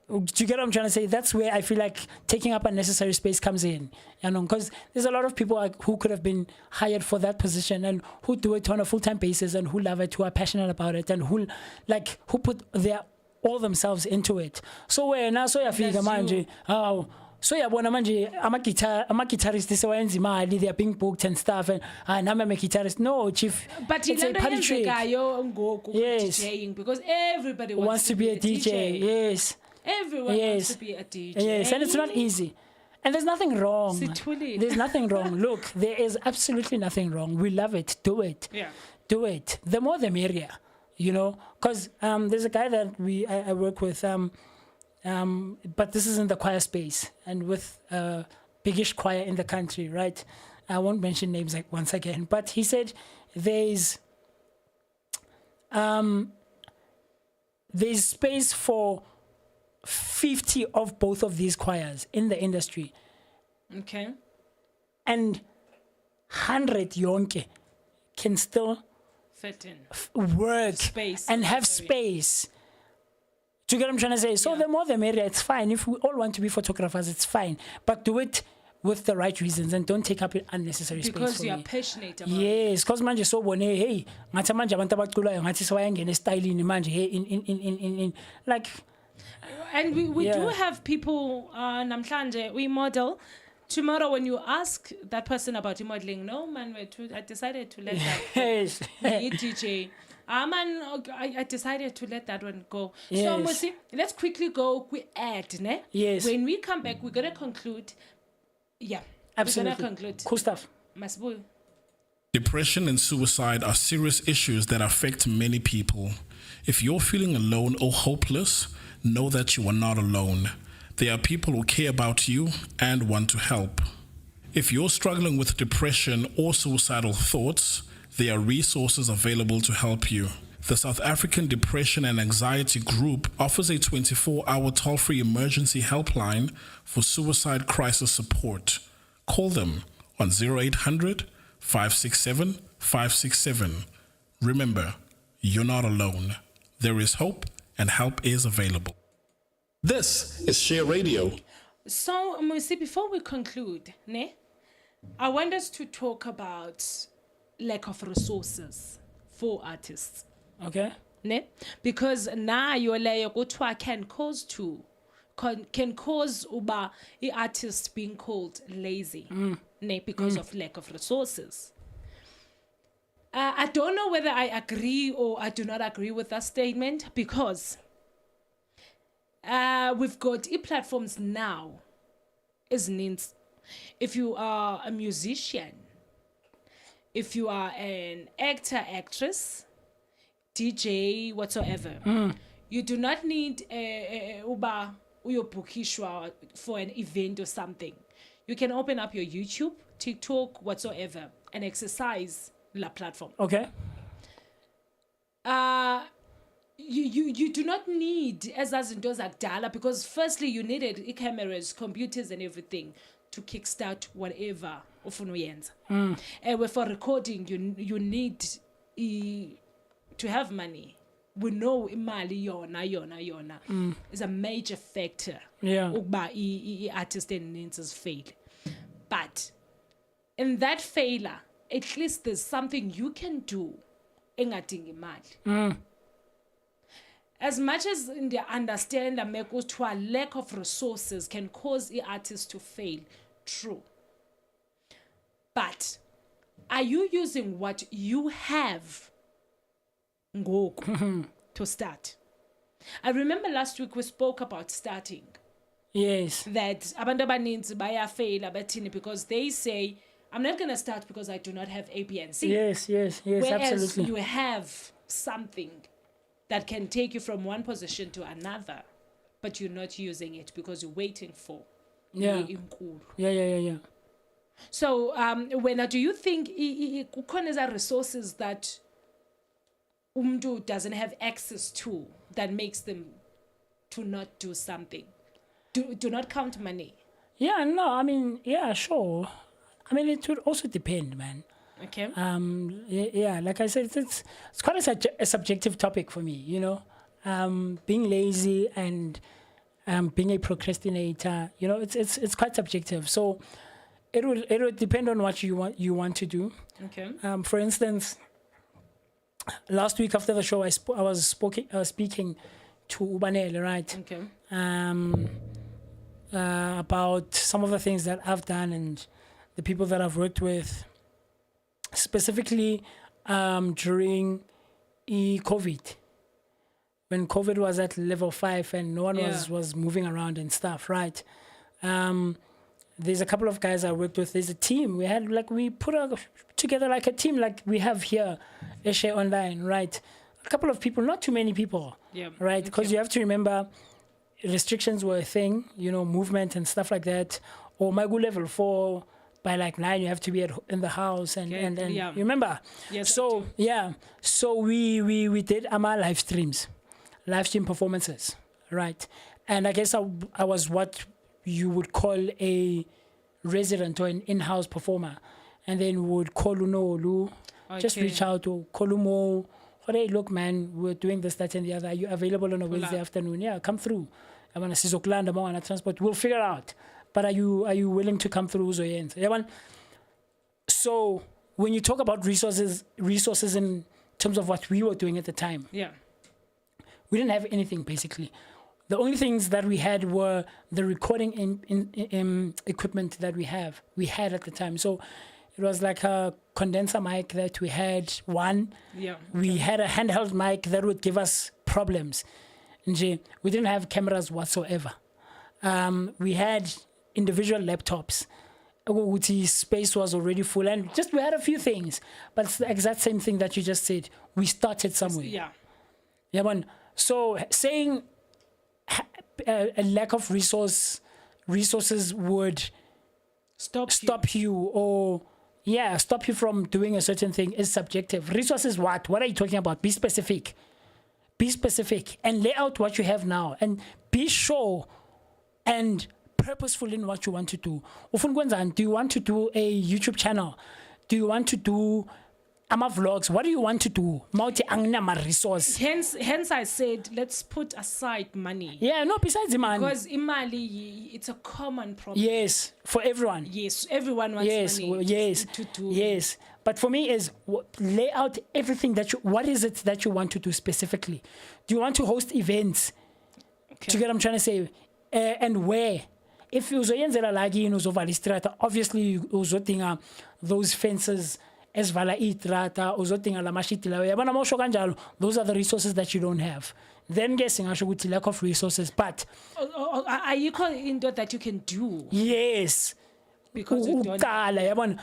Do you get what I'm trying to say? That's where I feel like taking up unnecessary space comes in, you know, because there's a lot of people who could have been hired for that position and who do it on a full-time basis and who love it, who are passionate about it, and who put all themselves into it. So when I saw your figure, manje, so yabona manje ama-guitarist sewayenza imali, they are being booked and stuff, and I'm a guitarist. No, chief, but it's a party trick. Yes. DJing, because everybody wants to be a DJ. Yes. Everyone wants to be a DJ. Yes, and it's not easy. And there's nothing wrong. There's nothing wrong. Look, there is absolutely nothing wrong. We love it. Do it. Yeah. Do it. The more the merrier, you know. Because there's a guy that I work with, but this is in the choir space and with a biggish choir in the country, right? I won't mention names like once again, but he said there's space for 50 of both of these choirs in the industry. Okay. And 100 yonke can still fit in. Work space and have space. Do you get what I'm trying to say? So the more the merrier, it's fine. If we all want to be photographers, it's fine. But do it with the right reasons and don't take up unnecessary space. Because you are passionate about it. Yes, because manje so bone, hey, ngathi manje abantu abaculayo ngathi sewayangena stylini manje hey in like. And we do have people, namhlanje, we model. Tomorrow when you ask that person about modeling, no man, I decided to let that go. Yes. DJ. Man, I decided to let that one go. Yes. So Mmusi, let's quickly go ad, ne? Yes. When we come back, we're gonna conclude. Yeah. Absolutely. We're gonna conclude. Cool stuff. Masibu. Depression and suicide are serious issues that affect many people. If you're feeling alone or hopeless, know that you are not alone. There are people who care about you and want to help. If you're struggling with depression or suicidal thoughts, there are resources available to help you. The South African Depression and Anxiety Group offers a 24-hour toll-free emergency helpline for suicide crisis support. Call them on 0800 567 567. Remember, you're not alone. There is hope and help is available. This is Share Radio. So, Mmusi, before we conclude, I want us to talk about lack of resources for artists. Okay. Because now your layer can cause uba the artist being called lazy because of lack of resources. I don't know whether I agree or I do not agree with that statement, because we've got platforms now, isn't it? If you are a musician, if you are an actor, actress, DJ, whatsoever, you do not need uba uyobukishwa for an event or something. You can open up your YouTube, TikTok, whatsoever, and exercise la platform. Okay. You do not need as into zakudala, because firstly you needed cameras, computers, and everything to kickstart whatever ufuna uyenza. For recording, you need to have money. We know imali yona is a major factor. Yeah. Ukuba artist and fail. But in that failure, at least there's something you can do engadingi imali. As much as they understand that to a lack of resources can cause the artist to fail, true. But are you using what you have to start? I remember last week we spoke about starting. Yes. That abantu abaninzi bayafeyila bathini because they say, I'm not going to start because I do not have A, B, and C. Yes, Whereas absolutely. you have something that can take you from one position to another, but you're not using it because you're waiting for Yeah. Yeah. So when do you think kukhona resources that umntu doesn't have access to that makes them to not do something? Do not count money. Yeah, no, I mean, yeah, sure. I mean, it would also depend, man. Okay. Yeah, like I said, it's quite a subjective topic for me, you know. Being lazy and being a procrastinator, you know, it's quite subjective. So it would depend on what you want to do. Okay. For instance, last week after the show, I was speaking to Ubanele, right? Okay. About some of the things that I've done and the people that I've worked with, specifically during COVID, when COVID was at level 5 and no one was moving around and stuff, right? There's a couple of guys I worked with. There's a team. We put together like a team like we have here, Eshe Online, right? A couple of people, not too many people, right? Because you have to remember, restrictions were a thing, you know, movement and stuff like that. Or my good level 4, by like 9, you have to be in the house and you remember? Yes. So so we did AMA live stream performances, right? And I guess I was what you would call a resident or an in-house performer, and then would call Unolu, just reach out to Kolumo. Hey, look, man, we're doing this, that, and the other. Are you available on a Wednesday afternoon? Yeah, come through. I want to see Zoklanda, I want to transport. We'll figure out. But are you willing to come through? So when you talk about resources in terms of what we were doing at the time, we didn't have anything basically. The only things that we had were the recording in equipment that we had at the time. So it was like a condenser mic that we had one. Yeah. We had a handheld mic that would give us problems. We didn't have cameras whatsoever. We had individual laptops. Space was already full, and we had a few things, but it's the exact same thing that you just said. We started somewhere. Yeah, man. So saying a lack of resources would stop you or stop you from doing a certain thing is subjective. Resources, what are you talking about? Be specific and lay out what you have now and be sure and purposeful in what you want to do. Do you want to do a YouTube channel? Do you want to do vlogs? What do you want to do? Resource. Hence I said, let's put aside money. Yeah, no, besides the money. Because imali, it's a common problem. Yes, for everyone. Yes, everyone wants money. To do. Yes. But for me is lay out everything what is it that you want to do specifically? Do you want to host events? Okay. Do you get what I'm trying to say? And where? If you uzoyenzela lagi uzovala istrata, obviously uzodinga those fences as vala itrata, uzodinga la mashiti lawe. Yabona mawusho kanjalo, those are the resources that you don't have. Then guessing asho ukuthi lack of resources, but are you calling that you can do? Yes. Because you don't.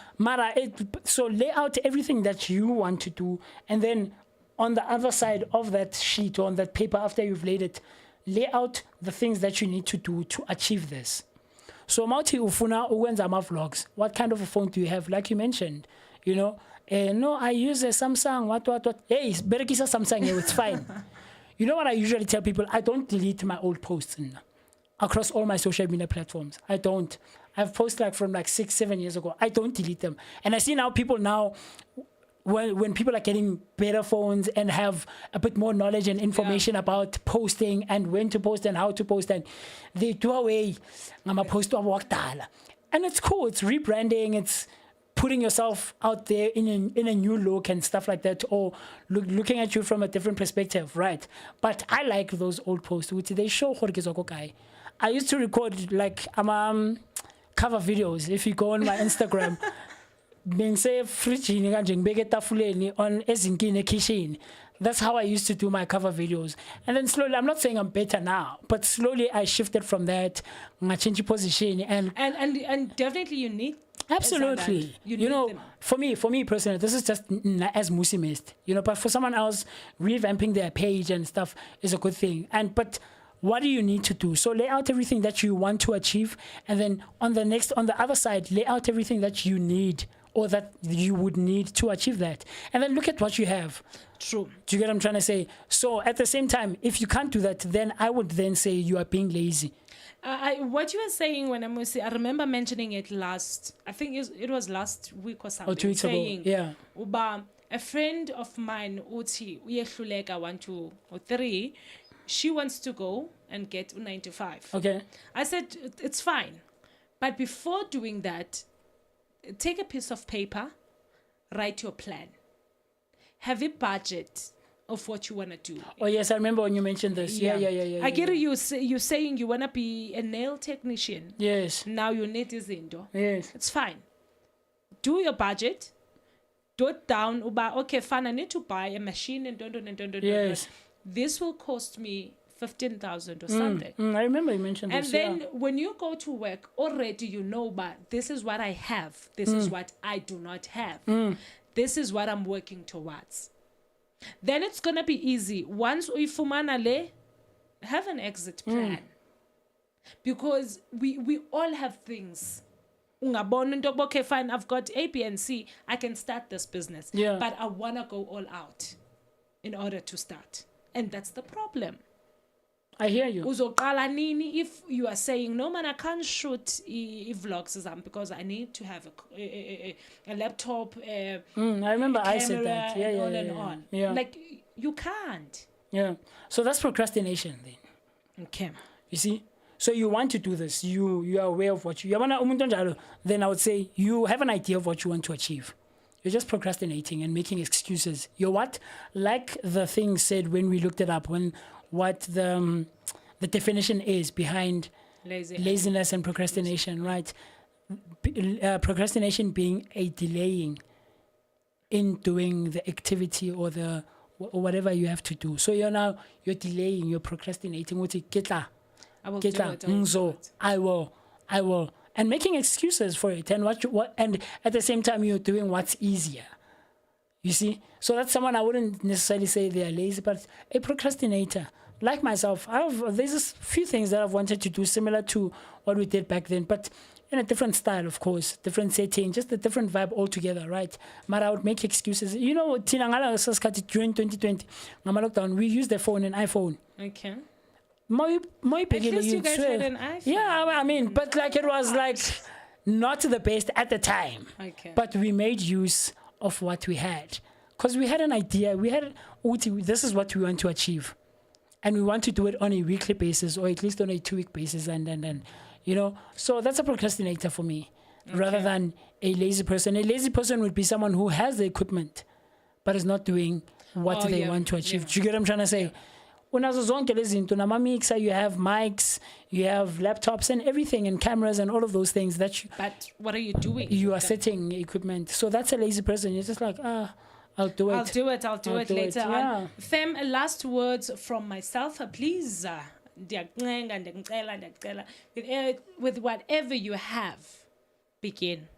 So lay out everything that you want to do, and then on the other side of that sheet or on that paper after you've laid it, lay out the things that you need to do to achieve this. So mauti ufuna uwenza vlogs. What kind of a phone do you have? Like you mentioned, no, I use a Samsung. What? Hey, berekisa Samsung. Yeah, it's fine. You know what I usually tell people? I don't delete my old posts across all my social media platforms. I don't. I've posted from 6-7 years ago. I don't delete them. And I see now people when people are getting better phones and have a bit more knowledge and information about posting and when to post and how to post, and they do away. I'm a post of work. And it's cool. It's rebranding. It's putting yourself out there in a new look and stuff like that, or looking at you from a different perspective, right? But I like those old posts, which they show guy. I used to record cover videos. If you go on my Instagram, being say fridge on ezinkini kitchen. That's how I used to do my cover videos. And then slowly, I'm not saying I'm better now, but slowly I shifted from that, I changed position and definitely you need. Absolutely. You know, them. for me personally, this is just as Mmusi missed. But for someone else, revamping their page and stuff is a good thing. But what do you need to do? So lay out everything that you want to achieve, and then on the other side, lay out everything that you need or that you would need to achieve that. And then look at what you have. True. Do you get what I'm trying to say? So at the same time, if you can't do that, then I would then say you are being lazy. What you were saying when I remember mentioning it I think it was last week or something. Or 2 weeks ago, yeah. Uba, a friend of mine, Uti, uyehluleka 1, 2, or 3, she wants to go and get 9 to 5. Okay. I said, it's fine. But before doing that, take a piece of paper, write your plan. Have a budget of what you want to do. Oh, yes, I remember when you mentioned this. Yeah. I get it. You're saying you want to be a nail technician. Yes. Now you need izinto. Yes. It's fine. Do your budget. Dot down. Okay, fine. I need to buy a machine and Yes. This will cost me 15,000 or something. I remember you mentioned this. And then when you go to work, already you know, but this is what I have. This is what I do not have. This is what I'm working towards. Then it's going to be easy. Once uifumana le, have an exit plan. Because we all have things. Okay, fine, I've got A, B, and C. I can start this business. Yeah. But I want to go all out in order to start. And that's the problem. I hear you. Uzoqala nini if you are saying, no man, I can't shoot vlogs because I need to have a laptop, I remember I said that. Yeah, and on. Yeah. Like, you can't. Yeah. So that's procrastination then. Okay. You see? So you want to do this. You are aware of what you want. Then I would say you have an idea of what you want to achieve. You're just procrastinating and making excuses. You're what? Like the thing said when we looked it up, what the definition is behind laziness and procrastination, right? Procrastination being a delaying in doing the activity or whatever you have to do. So you're delaying, you're procrastinating. I will do it. I will. And making excuses for it. And and at the same time, you're doing what's easier. You see? So that's someone I wouldn't necessarily say they are lazy, but a procrastinator. Like myself, there's a few things that I've wanted to do similar to what we did back then. But in a different style, of course, different setting, just a different vibe altogether, right? But I would make excuses. You know, Tina Ngala Saskati during 2020, Ngama lockdown, we used the phone, an iPhone. Okay. At least you guys had an iPhone. Yeah, I mean, but like it was like not the best at the time. Okay. But we made use of what we had. Because we had an idea. We had, this is what we want to achieve. And we want to do it on a weekly basis or at least on a 2-week basis. And you know, so that's a procrastinator for me rather than a lazy person. A lazy person would be someone who has the equipment but is not doing what they want to achieve. Do you get what I'm trying to say? Unazo zonke lezi zinto, nama-mixer, you have mics, you have laptops and everything and cameras and all of those things that But what are you doing? You are setting equipment. So that's a lazy person. You're just like, I'll do it. I'll do it later on. Fem, last words from myself, please. With whatever you have, begin.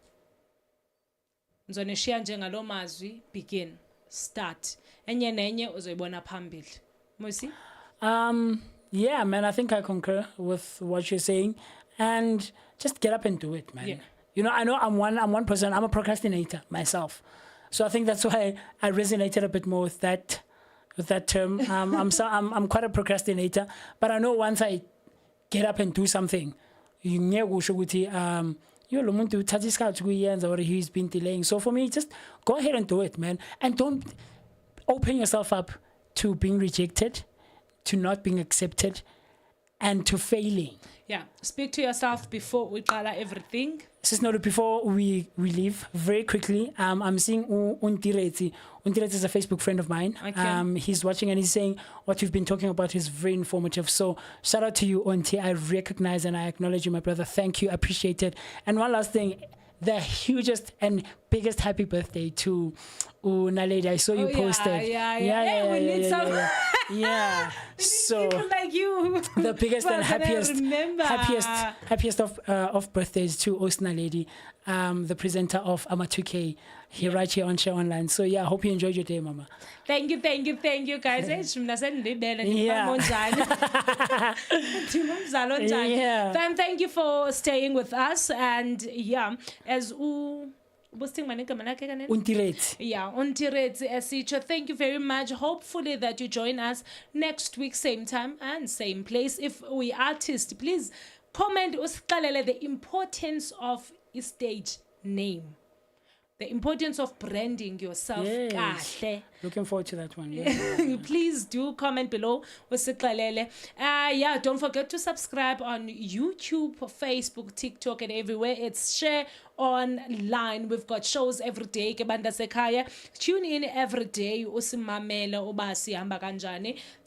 Nzonishiya njengalo mazwi, begin. Start. Enye nenye uzoyibona phambili. Mmusi? Yeah, man, I think I concur with what you're saying. And just get up and do it, man. Yeah. You know, I know I'm one person. I'm a procrastinator myself. So I think that's why I resonated a bit more with that term. I'm quite a procrastinator, but I know once I get up and do something, you lo muntu uthatha isikhathi kuyenza or he's been delaying. So for me, just go ahead and do it, man. And don't open yourself up to being rejected, to not being accepted, and to failing. Yeah, speak to yourself before we qala everything. Sis Nolu, before we leave, very quickly, I'm seeing Untireti. Untireti is a Facebook friend of mine. Okay. He's watching and he's saying what we've been talking about is very informative. So shout out to you, Unti. I recognize and I acknowledge you, my brother. Thank you, appreciate it. And one last thing, the hugest and biggest happy birthday to Naledi. I saw you posted. Yeah. We need some. Yeah. So people like you. The biggest and happiest of birthdays to Naledi, the presenter of Ama2K here right here on Share Online. So yeah, I hope you enjoyed your day, Mama. Thank you, guys. Fam, thank you for staying with us. And yeah, as Untireti. Yeah, Untireti Esicho. Thank you very much. Hopefully that you join us next week, same time and same place. If we artists, please comment the importance of a stage name. The importance of branding yourself. Yes. Looking forward to that one. Yeah. Please do comment below. Yeah, don't forget to subscribe on YouTube, Facebook, TikTok, and everywhere. It's Share Online. We've got shows every day. Tune in every day.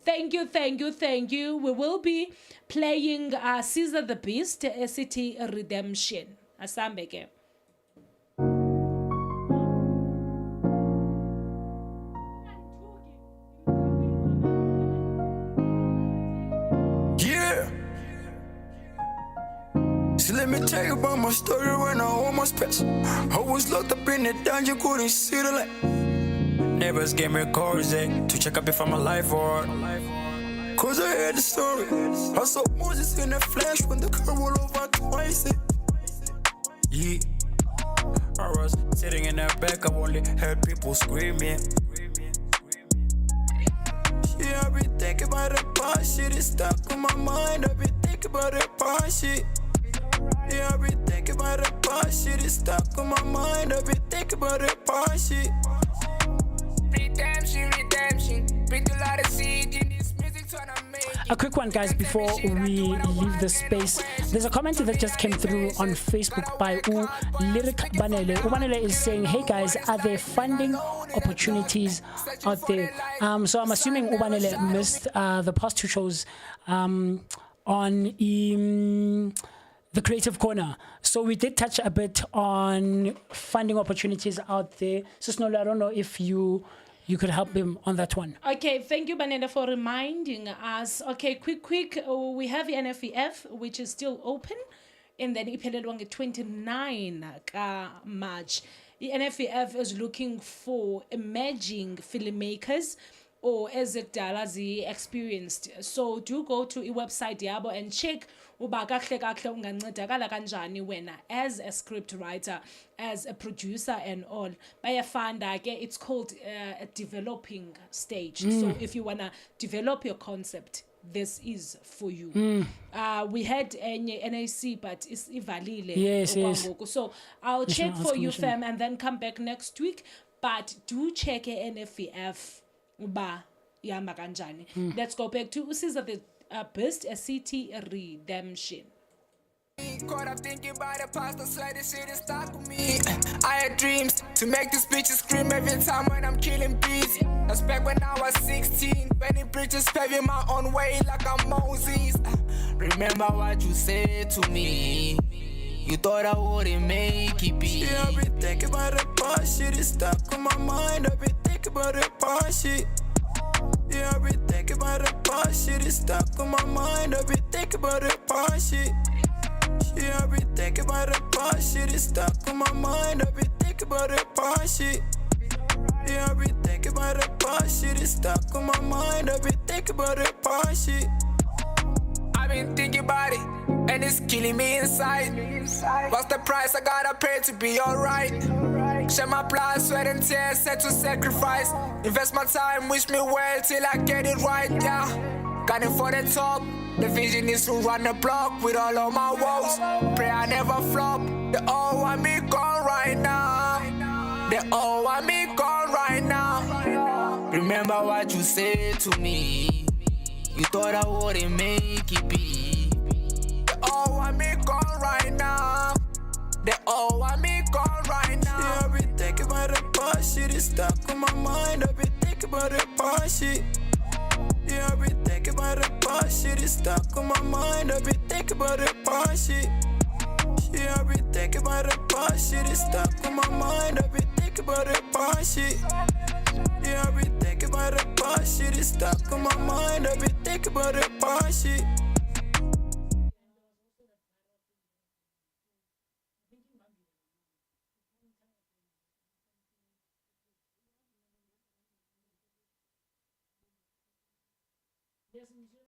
Thank you. We will be playing Caesar the Beast, City Redemption. Asambeke. So let me tell you about my story when I almost passed. I was locked up in the dungeon, couldn't see the light. Neighbors gave me calls to check up if I'm alive or cause I heard the story. I saw Moses in the flesh when the car rolled over twice. Yeah, I was sitting in the back, I only heard people screaming. Yeah, I've been thinking about the past shit, it's stuck in my mind. I've been thinking about the past shit. Yeah, I've been thinking about the past shit, it's stuck in my mind. I've been thinking about the past shit. Redemption, bring a lot of seed in this music tournament. A quick one, guys, before we leave the space. There's a comment that just came through on Facebook by Lyric Banele. Banele is saying, hey guys, are there funding opportunities out there? So I'm assuming Banele missed the past two shows on the Creative Corner. So we did touch a bit on funding opportunities out there. So Snolo, I don't know if you could help him on that one. Okay, thank you, Banenda, for reminding us. Okay, quick. We have the NFEF, which is still open, and then iphelelwa 29 March. The NFEF is looking for emerging filmmakers or ezekudala experienced. So do go to website yabo and check uba kahle kahle ungancedakala kanjani wena as a script writer, as a producer and all. Bayafanda ke, it's called a developing stage. So if you wanna develop your concept, this is for you. We had NAC, but it's ivalile. Yes. So I'll check National for Arts you, Commission. fam, and then come back next week. But do check NFEF uba ihamba kanjani. Let's go back to Usiza the best city redemption. Caught up thinking about the past, I swear this shit is stuck with me. I had dreams to make these bitches scream every time when I'm killing beats. That's back when I was 16, many bitches paving my own way like I'm Moses. Remember what you said to me. You thought I wouldn't make it be. Yeah, I've been thinking about the past shit, it's stuck on my mind. I've been thinking about the past shit. Yeah, I've been thinking about the past shit, it's stuck on my mind. I've been thinking about the past shit. Yeah, I've been thinking about the past shit, it's stuck on my mind. I've been thinking about the past shit. Yeah, I've been thinking about the past shit, it's stuck on my mind. I've been thinking about the past shit. I've been thinking about it, and it's killing me inside. What's the price I gotta pay to be alright? Share my blood, sweat and tears, set to sacrifice. Invest my time, wish me well till I get it right, yeah. Got it for the top. The vision is to run the block with all of my woes. Pray I never flop. They all want me gone right now. They all want me gone right now. Remember what you said to me. You thought I wouldn't make it be. They all want me gone right now. They all want me gone right now. Yeah, I've been thinking about the past shit, it's stuck on my mind. I've been thinking about the past shit. Yeah, I've been thinking about the past shit, it's stuck on my mind. I've been thinking about the past shit. Yeah, I've been thinking about the past shit, it's stuck on my mind. I've been thinking about the past shit. Yeah, I've been thinking about the past shit, it's stuck on my mind. I've been thinking about the past shit.